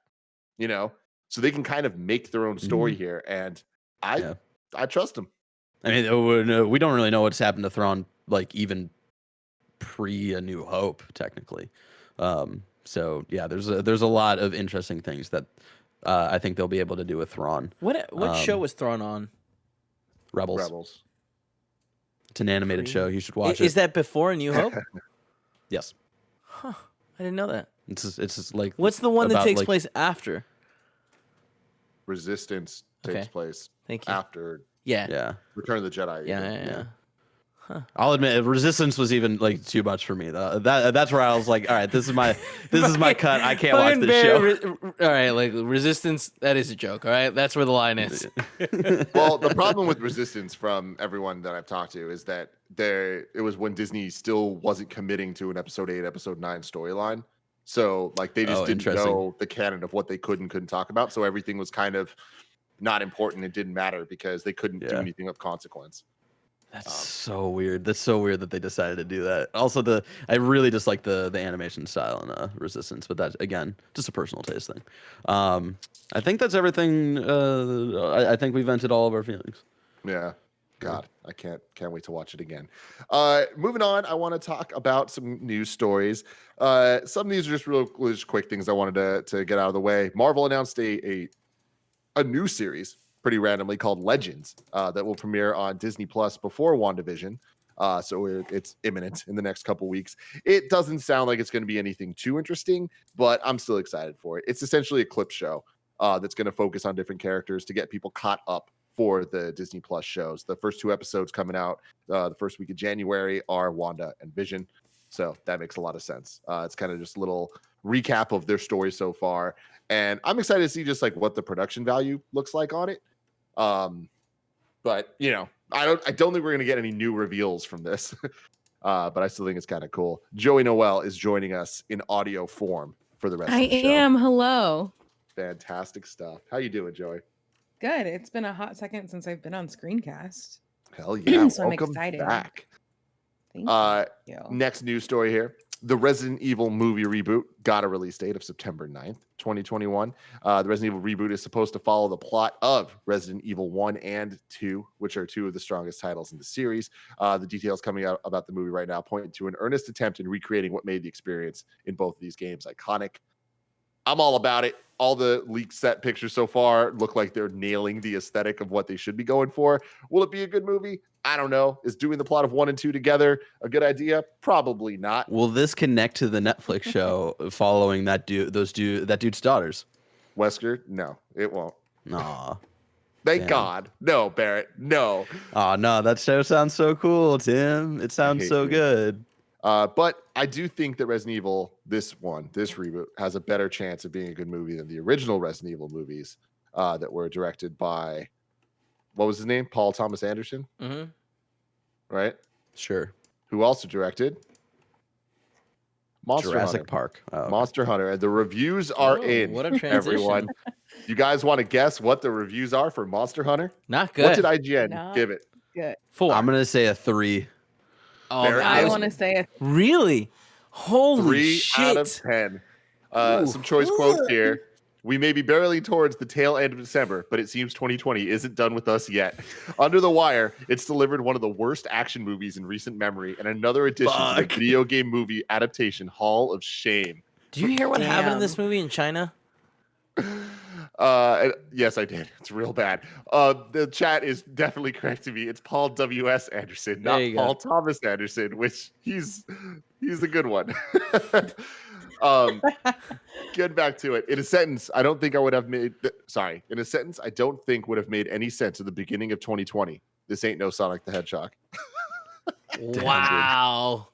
you know? So they can kind of make their own story here. And I trust them. I mean, we don't really know what's happened to Thrawn, like, even pre A New Hope, technically. So yeah, there's a lot of interesting things that I think they'll be able to do with Thrawn. What show was Thrawn on? Rebels. It's an animated show. You should watch it. Is that before A New Hope? Yes. Huh. I didn't know that. It's just like, What's the one that about, takes like, place after? Resistance takes place Thank you. after Yeah. Return of the Jedi. Yeah. I'll admit, Resistance was even like too much for me. That's where I was like, all right, this is my cut. I can't watch this show. All right, like Resistance, that is a joke. All right, that's where the line is. Well, the problem with Resistance, from everyone that I've talked to, is that it was when Disney still wasn't committing to an episode 8, episode 9 storyline. So like they just didn't know the canon of what they could and couldn't talk about. So everything was kind of not important. It didn't matter because they couldn't do anything of consequence. That's so weird. That's so weird that they decided to do that. Also, I really just like the animation style in Resistance, but that's, again, just a personal taste thing. I think that's everything. I think we vented all of our feelings. Yeah. God, I can't wait to watch it again. Moving on, I want to talk about some news stories. Some of these are just quick things I wanted to get out of the way. Marvel announced a new series, pretty randomly, called Legends, that will premiere on Disney Plus before WandaVision. So it's imminent in the next couple weeks. It doesn't sound like it's going to be anything too interesting, but I'm still excited for it. It's essentially a clip show that's going to focus on different characters to get people caught up for the Disney Plus shows. The first 2 episodes coming out the first week of January are Wanda and Vision. So that makes a lot of sense. It's kind of just a little recap of their story so far. And I'm excited to see just like what the production value looks like on it. But you know, I don't think we're going to get any new reveals from this. But I still think it's kind of cool. Joey Noel is joining us in audio form for the rest of the show. I am. Hello. Fantastic stuff. How you doing, Joey? Good. It's been a hot second since I've been on Screencast. Hell yeah. So I'm Welcome excited. back. Thank you. Next news story here. The Resident Evil movie reboot got a release date of September 9th, 2021. The Resident Evil reboot is supposed to follow the plot of Resident Evil 1 and 2, which are 2 of the strongest titles in the series. The details coming out about the movie right now point to an earnest attempt in recreating what made the experience in both of these games iconic. I'm all about it. All the leaked set pictures so far look like they're nailing the aesthetic of what they should be going for. Will it be a good movie? I don't know. Is doing the plot of 1 and 2 together a good idea? Probably not. Will this connect to the Netflix show following that dude's daughters? Wesker? No, it won't. Aw. Thank God. No, Barrett. No. Oh no, that show sounds so cool, Tim. It sounds so good. But I do think that Resident Evil, this reboot, has a better chance of being a good movie than the original Resident Evil movies that were directed by, what was his name? Paul Thomas Anderson? Mm-hmm. Right? Sure. Who also directed Jurassic Hunter. Park. Oh, okay. Monster Hunter. And the reviews are in, what a transition. everyone. You guys want to guess what the reviews are for Monster Hunter? Not good. What did IGN give it? Good. 4. I'm gonna say a 3. Oh, Barrett, I want to say really? Holy 3 shit. out of 10. Some choice quotes here. We may be barely towards the tail end of December, but it seems 2020 isn't done with us yet. Under the Wire, it's delivered one of the worst action movies in recent memory and another addition to the video game movie adaptation Hall of Shame. Do you hear what happened in Damn. this movie in China? Yes, I did. It's real bad. The chat is definitely correcting me. It's Paul W.S. Anderson, not Paul Thomas Anderson, which he's a good one. Getting back to it. In a sentence, I don't think I would have made. In a sentence, I don't think would have made any sense at the beginning of 2020. This ain't no Sonic the Hedgehog. Wow.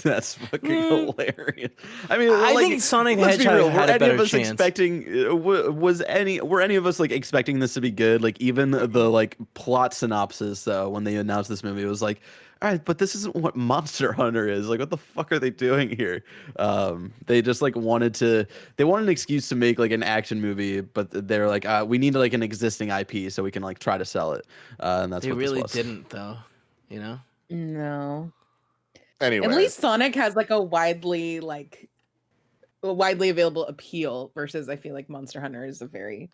That's fucking hilarious. I mean, I think Sonic the Hedgehog had a better chance. Were any of us like expecting this to be good? Like even the like plot synopsis when they announced this movie, it was like, all right, but this isn't what Monster Hunter is. Like, what the fuck are they doing here? They just like wanted an excuse to make like an action movie, but they're like, we need like an existing IP so we can like try to sell it. And that's they what really this was. didn't though, you know? No. Anyway, at least Sonic has like a widely available appeal versus I feel like Monster Hunter is a very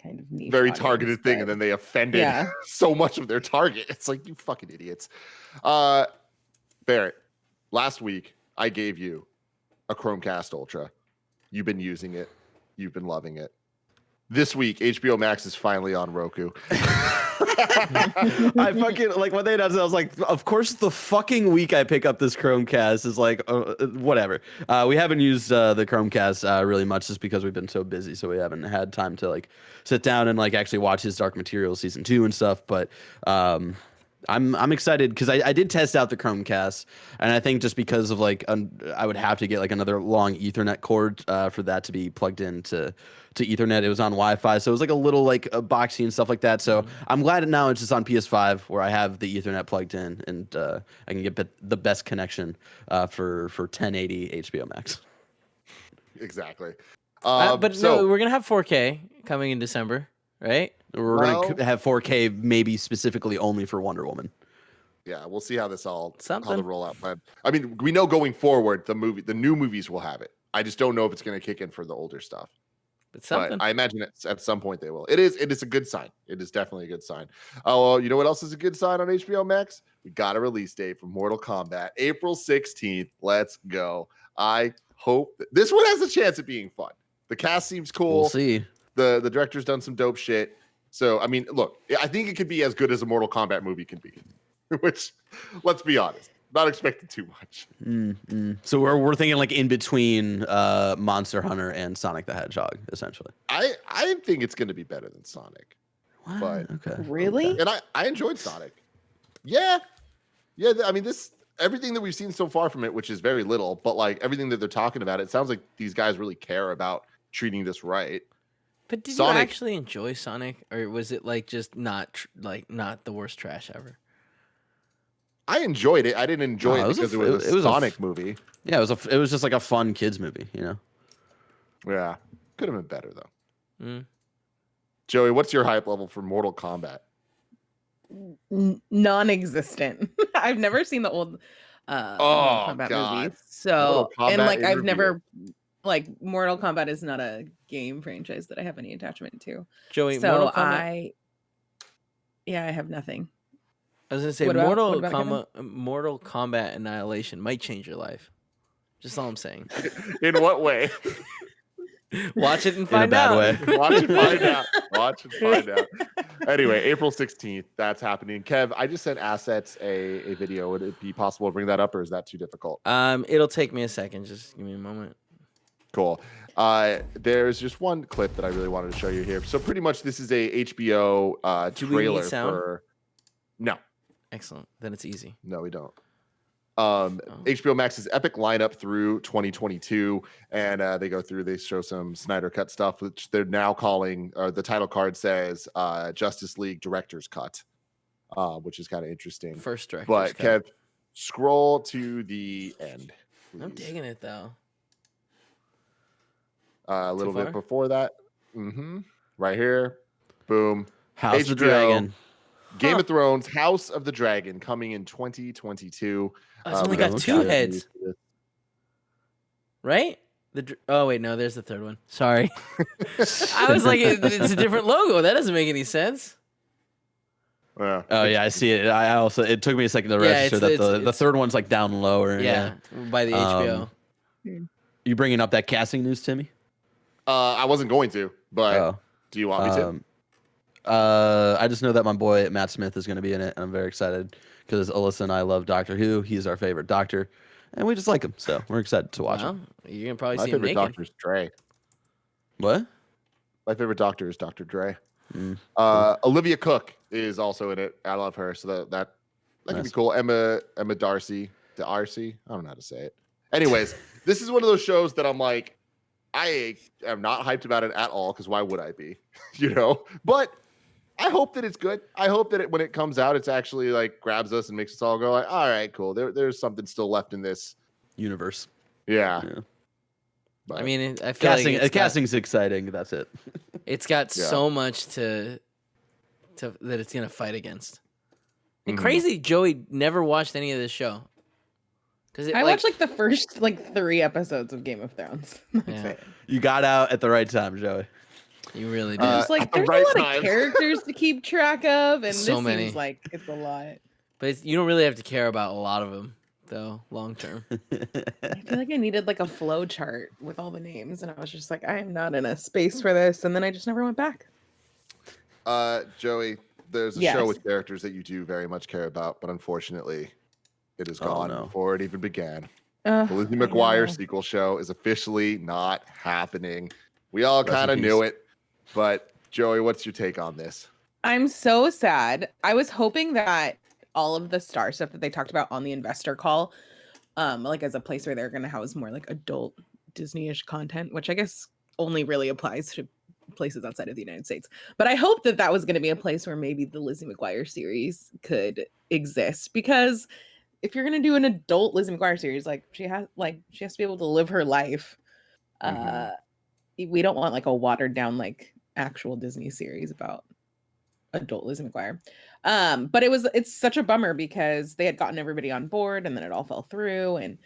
kind of niche, very targeted thing, and then they offended so much of their target. It's like, you fucking idiots. Barrett, last week I gave you a Chromecast Ultra. You've been using it. You've been loving it. This week, HBO Max is finally on Roku. I fucking like when they announced it, I was like, of course the fucking week I pick up this Chromecast is like whatever. We haven't used the Chromecast really much just because we've been so busy, so we haven't had time to like sit down and like actually watch his Dark Materials season 2 and stuff. But I'm excited because I did test out the Chromecast, and I think just because of like I would have to get like another long Ethernet cord for that to be plugged into Ethernet. It was on Wi-Fi, so it was like a little like boxy and stuff like that. So I'm glad now it's just on PS5 where I have the Ethernet plugged in, and I can get the best connection for 1080 HBO Max. Exactly. No, we're gonna have 4K coming in December, right? We're gonna have 4K maybe specifically only for Wonder Woman. Yeah, we'll see how this how the Something. rollout plan. I mean, we know going forward the new movies will have it. I just don't know if it's going to kick in for the older stuff. But I imagine at some point they will. It is a good sign. It is definitely a good sign. Oh, well, you know what else is a good sign on HBO Max? We got a release date for Mortal Kombat, April 16th. Let's go. I hope this one has a chance of being fun. The cast seems cool. We'll see. The director's done some dope shit. So, I mean, look, I think it could be as good as a Mortal Kombat movie can be, which, let's be honest, not expecting too much. So we're thinking like in between Monster Hunter and Sonic the Hedgehog, essentially. I think it's going to be better than Sonic. What? But Okay. Really? And I enjoyed Sonic. Yeah. I mean, everything that we've seen so far from it, which is very little, but like everything that they're talking about, it sounds like these guys really care about treating this right. But did Sonic, you actually enjoy Sonic, or was it like just not the worst trash ever? I enjoyed it. I didn't enjoy it because it was a Sonic movie. Yeah, it was just like a fun kids movie, you know. Yeah, could have been better though. Joey, what's your hype level for Mortal Kombat? Non-existent. I've never seen the old Mortal Kombat movies, so and like I've never. Like Mortal Kombat is not a game franchise that I have any attachment to. Joey, so Mortal Kombat? I have nothing. I was gonna say Mortal Kombat Annihilation might change your life. Just all I'm saying. In what way? Watch it and find out. Way. Watch and find out. Watch and find out. Anyway, April 16th, that's happening. Kev, I just sent Assets a video. Would it be possible to bring that up, or is that too difficult? It'll take me a second. Just give me a moment. Cool. There's just one clip that I really wanted to show you here. So pretty much this is a HBO trailer for. No. Excellent. Then it's easy. No, we don't. HBO Max's epic lineup through 2022, and they show some Snyder Cut stuff, which they're now calling, the title card says Justice League Director's Cut, which is kind of interesting. First director's cut. But Kev, cut. scroll to the end, please. I'm digging it though. A little bit before that. Right here. Boom. House of the Dragon. Game of Thrones, House of the Dragon, coming in 2022. It's only got 2 heads. Right? Oh, wait, no, there's the third one. Sorry. I was like, it's a different logo. That doesn't make any sense. Yeah. Oh, yeah, I see it. It took me a second to register that the third one's like down lower. Yeah, by the HBO. You bringing up that casting news, Timmy? I wasn't going to. But do you want me to? I just know that my boy Matt Smith is going to be in it, and I'm very excited because Alyssa and I love Doctor Who. He's our favorite Doctor, and we just like him, so we're excited to watch him. You're gonna probably My see him favorite naked. Doctor is Dre. What? My favorite Doctor is Dr. Dre. Cool. Olivia Cook is also in it. I love her, so that could be cool. Emma Darcy, I don't know how to say it. Anyways, this is one of those shows that I'm like, I am not hyped about it at all because why would I be? But I hope that it's good. I hope that when it comes out, it's actually like grabs us and makes us all go like, all right, cool. There's something still left in this universe. Yeah. But I mean, I feel casting's exciting. That's it. It's got so much to that it's gonna fight against. And crazy, Joey never watched any of this show. I watched like the first 3 episodes of Game of Thrones. That's it. You got out at the right time, Joey. You really did. There's a lot of characters to keep track of, and so this many. seems like it's a lot. But you don't really have to care about a lot of them, though, long term. I feel like I needed a flow chart with all the names, and I was just like, I am not in a space for this, and then I just never went back. Joey, there's a show with characters that you do very much care about, but unfortunately, it is gone before it even began. The Lizzie McGuire sequel show is officially not happening. We all kind of knew it, but Joey, what's your take on this? I'm so sad. I was hoping that all of the Star stuff that they talked about on the investor call, as a place where they're going to house more adult Disney-ish content, which I guess only really applies to places outside of the United States. But I hope that was going to be a place where maybe the Lizzie McGuire series could exist, because if you're going to do an adult Lizzie McGuire series, she has to be able to live her life. We don't want a watered down actual Disney series about adult Lizzie McGuire. But it's such a bummer because they had gotten everybody on board and then it all fell through. And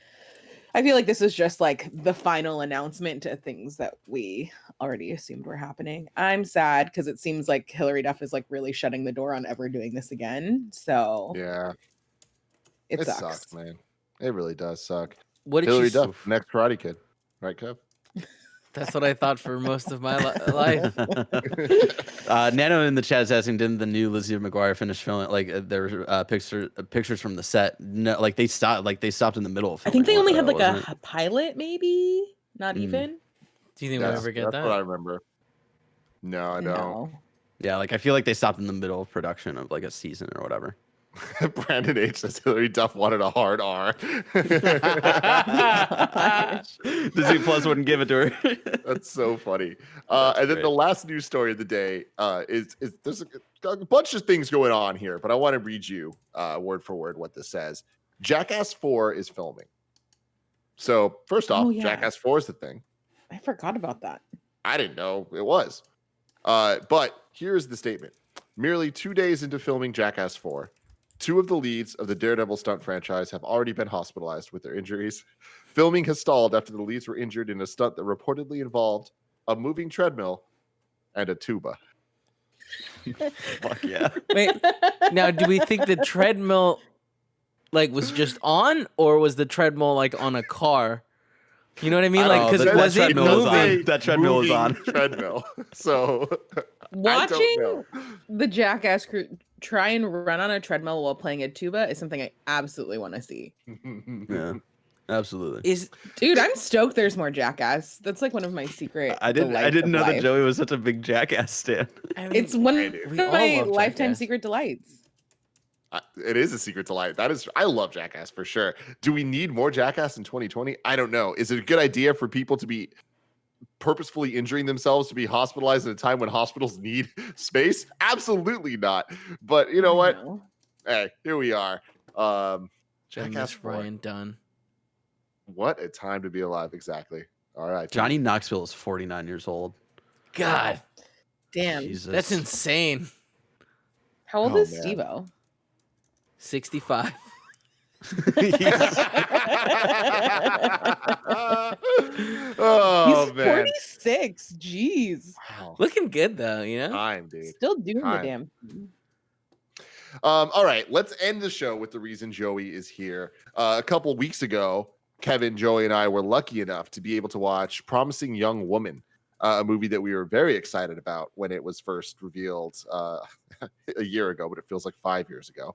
I feel like this is just the final announcement to things that we already assumed were happening. I'm sad because it seems like Hilary Duff is really shutting the door on ever doing this again. So yeah, it sucks, man. It really does suck. What did Hilary Duff, next Karate Kid, right, Kev? That's what I thought for most of my life. Nano in the chat is asking, didn't the new Lizzie McGuire finish filming? There were pictures from the set. No, they stopped in the middle of filming. I think they only had a pilot, maybe not even. Do you think we'll ever get that? That's what I remember. No, I don't. No. Yeah, I feel like they stopped in the middle of production of a season or whatever. Brandon H says Hilary Duff wanted a hard R. Disney Plus wouldn't give it to her. That's so funny. And then the last news story of the day is there's a bunch of things going on here, but I want to read you word for word what this says. Jackass 4 is filming. So first off, Jackass 4 is the thing. I forgot about that. I didn't know it was. But here's the statement. Merely 2 days into filming Jackass 4, 2 of the leads of the Daredevil stunt franchise have already been hospitalized with their injuries. Filming has stalled after the leads were injured in a stunt that reportedly involved a moving treadmill and a tuba. Fuck yeah. Wait, now do we think the treadmill was just on, or was the treadmill on a car? You know what I mean? Because was it moving? That treadmill was on. Treadmill. So watching the Jackass crew try and run on a treadmill while playing a tuba is something I absolutely want to see. Yeah, absolutely. Dude, I'm stoked there's more Jackass. That's one of my secret. I didn't know that Joey was such a big Jackass stan. It's one of my lifetime secret delights. It is a secret delight. I love Jackass for sure. Do we need more Jackass in 2020? I don't know. Is it a good idea for people to be purposefully injuring themselves to be hospitalized at a time when hospitals need space? Absolutely not. But you know what? Hey, here we are. Jackass Ryan Dunn. What a time to be alive. Exactly. All right. Johnny Knoxville is 49 years old. God. Damn. Jesus. That's insane. How old is Steve-O? 65. Oh, he's man. 46. Jeez. Wow. Looking good though, Time, dude. Still doing the damn. All right, let's end the show with the reason Joey is here. A couple weeks ago, Kevin, Joey, and I were lucky enough to be able to watch Promising Young Woman a movie that we were very excited about when it was first revealed a year ago, but it feels like 5 years ago.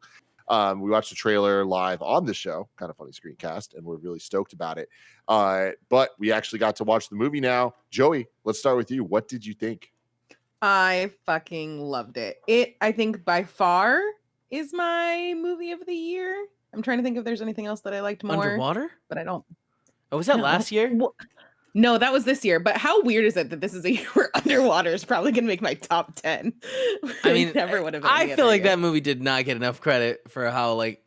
We watched the trailer live on the show, Kind of Funny Screencast, and we're really stoked about it. But we actually got to watch the movie now. Joey, let's start with you. What did you think? I fucking loved it. I think by far is my movie of the year. I'm trying to think if there's anything else that I liked more. Underwater? But I don't. Oh, was that No. last year? Well, no, that was this year. But how weird is it that this is a year where Underwater is probably going to make my top 10? I mean, never would have. I feel like that movie did not get enough credit for how like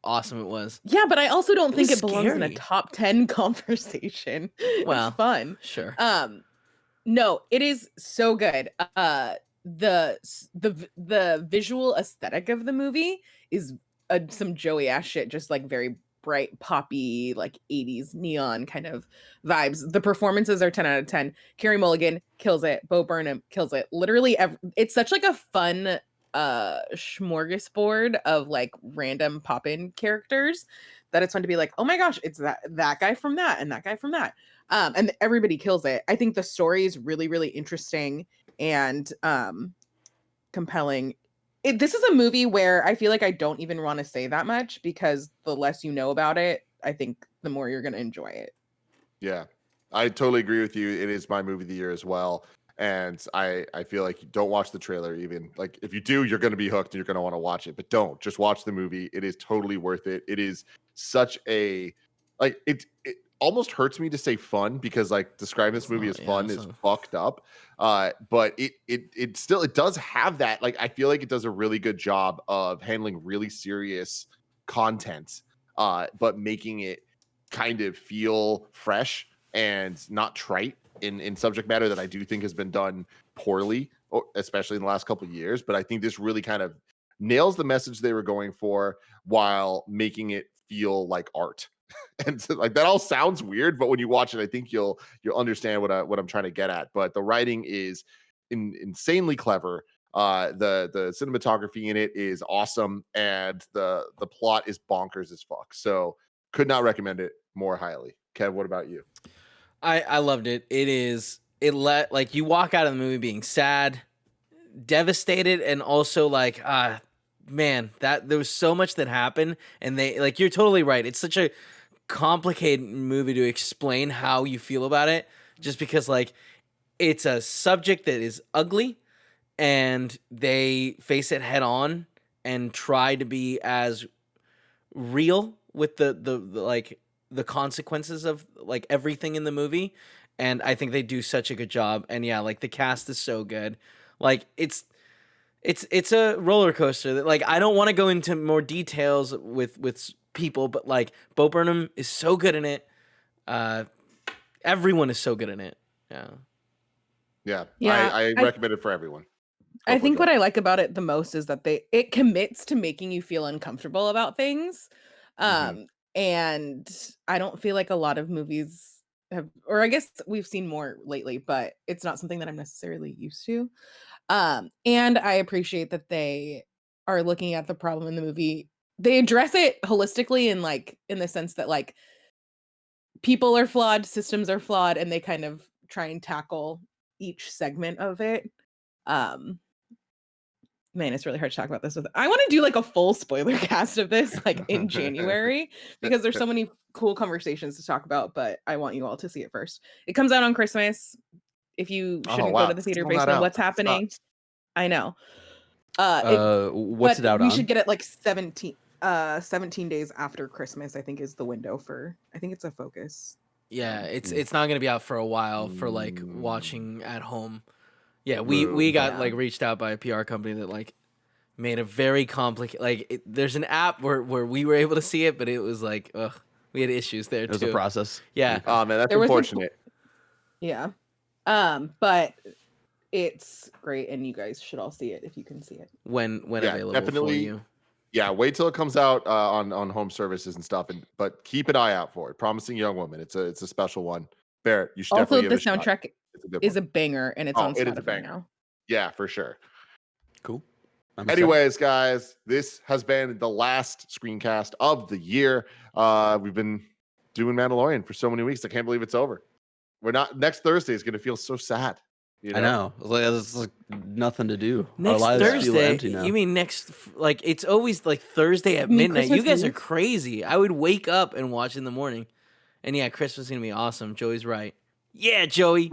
awesome it was. Yeah, but I also don't think was it belongs in a scary. top 10 conversation. Well, it's fun. Sure. No, it is so good. The visual aesthetic of the movie is some Joey ass shit, just like very bright, poppy, like 80s neon kind of vibes. The performances are 10 out of 10. Carey Mulligan kills it. Bo Burnham kills it. Literally, it's such like a fun smorgasbord of like random pop-in characters that it's fun to be like, oh my gosh, it's that guy from that and that guy from that. And everybody kills it. I think the story is really, really interesting and compelling. This is a movie where I feel like I don't even want to say that much, because the less you know about it, I think the more you're going to enjoy it. Yeah, I totally agree with you. It is my movie of the year as well. And I feel like you don't watch the trailer. Even like if you do, you're going to be hooked and you're going to want to watch it, but don't just watch the movie. It is totally worth it. It is such a, like, it almost hurts me to say fun, because like describing this movie as fun is fucked up. But it still, it does have that, like, I feel like it does a really good job of handling really serious content, but making it kind of feel fresh and not trite in subject matter that I do think has been done poorly, especially in the last couple of years. But I think this really kind of nails the message they were going for while making it feel like art. And so, like, that all sounds weird, but when you watch it, I think you'll understand what I'm trying to get at. But the writing is insanely clever. The cinematography in it is awesome, and the plot is bonkers as fuck. So could not recommend it more highly. Kev, what about you? I loved it. Like, you walk out of the movie being sad, devastated, and also like, man, that there was so much that happened, and they, like, you're totally right. It's such a complicated movie to explain how you feel about it, just because like it's a subject that is ugly, and they face it head on and try to be as real with the consequences of like everything in the movie. And I think they do such a good job. And yeah, like the cast is so good. Like it's a roller coaster that, like, I don't want to go into more details with people, but like Bo Burnham is so good in it. Everyone is so good in it. Yeah. Yeah, I recommend it for everyone. I think what I like about it the most is that it commits to making you feel uncomfortable about things. And I don't feel like a lot of movies have, or I guess we've seen more lately, but it's not something that I'm necessarily used to. And I appreciate that they are looking at the problem in the movie. They address it holistically, and like in the sense that like people are flawed, systems are flawed, and they kind of try and tackle each segment of it. Man, it's really hard to talk about this with. I want to do like a full spoiler cast of this like in January, because there's so many cool conversations to talk about, but I want you all to see it first. It comes out on Christmas. If you shouldn't go to the theater based on what's happening, I know. What's it out on? You should get it like 17 days after Christmas, I think, is the window for. I think it's a Focus. Yeah, it's not gonna be out for a while for like watching at home. Yeah, we got like reached out by a PR company that like made a very complicated, like there's an app where we were able to see it, but it was like, we had issues there too. It was a process. Yeah. Oh man, that's unfortunate. Yeah. But it's great, and you guys should all see it if you can see it. When available definitely, for you. Yeah, wait till it comes out on home services and stuff, but keep an eye out for it. Promising Young Woman. It's a special one. Barrett, you should also definitely give it a soundtrack shot. is a banger, and it's on Spotify now. Yeah, for sure. Cool. Anyways, guys, this has been the last screencast of the year. We've been doing Mandalorian for so many weeks. I can't believe it's over. we're not. Next Thursday is gonna feel so sad. You know? I know. It's like nothing to do. Our Next lives feel Thursday? empty now. You mean like it's always like Thursday at You mean midnight. You Christmas guys are Eve? crazy. I would wake up and watch in the morning. And yeah, Christmas is gonna be awesome. Joey's right. Yeah, Joey.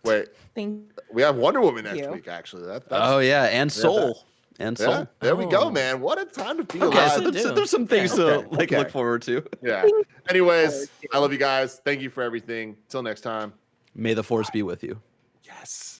Wait, Thank we have Wonder Woman next you. week. Actually, that's Oh yeah, and Soul. And Soul. yeah. There we go, Oh. man. What a time to be Okay, alive. so do. there's some things to Okay, like okay. look forward to. Yeah. Anyways, I love you guys. Thank you for everything. Till next time. May the force be with you. Yes.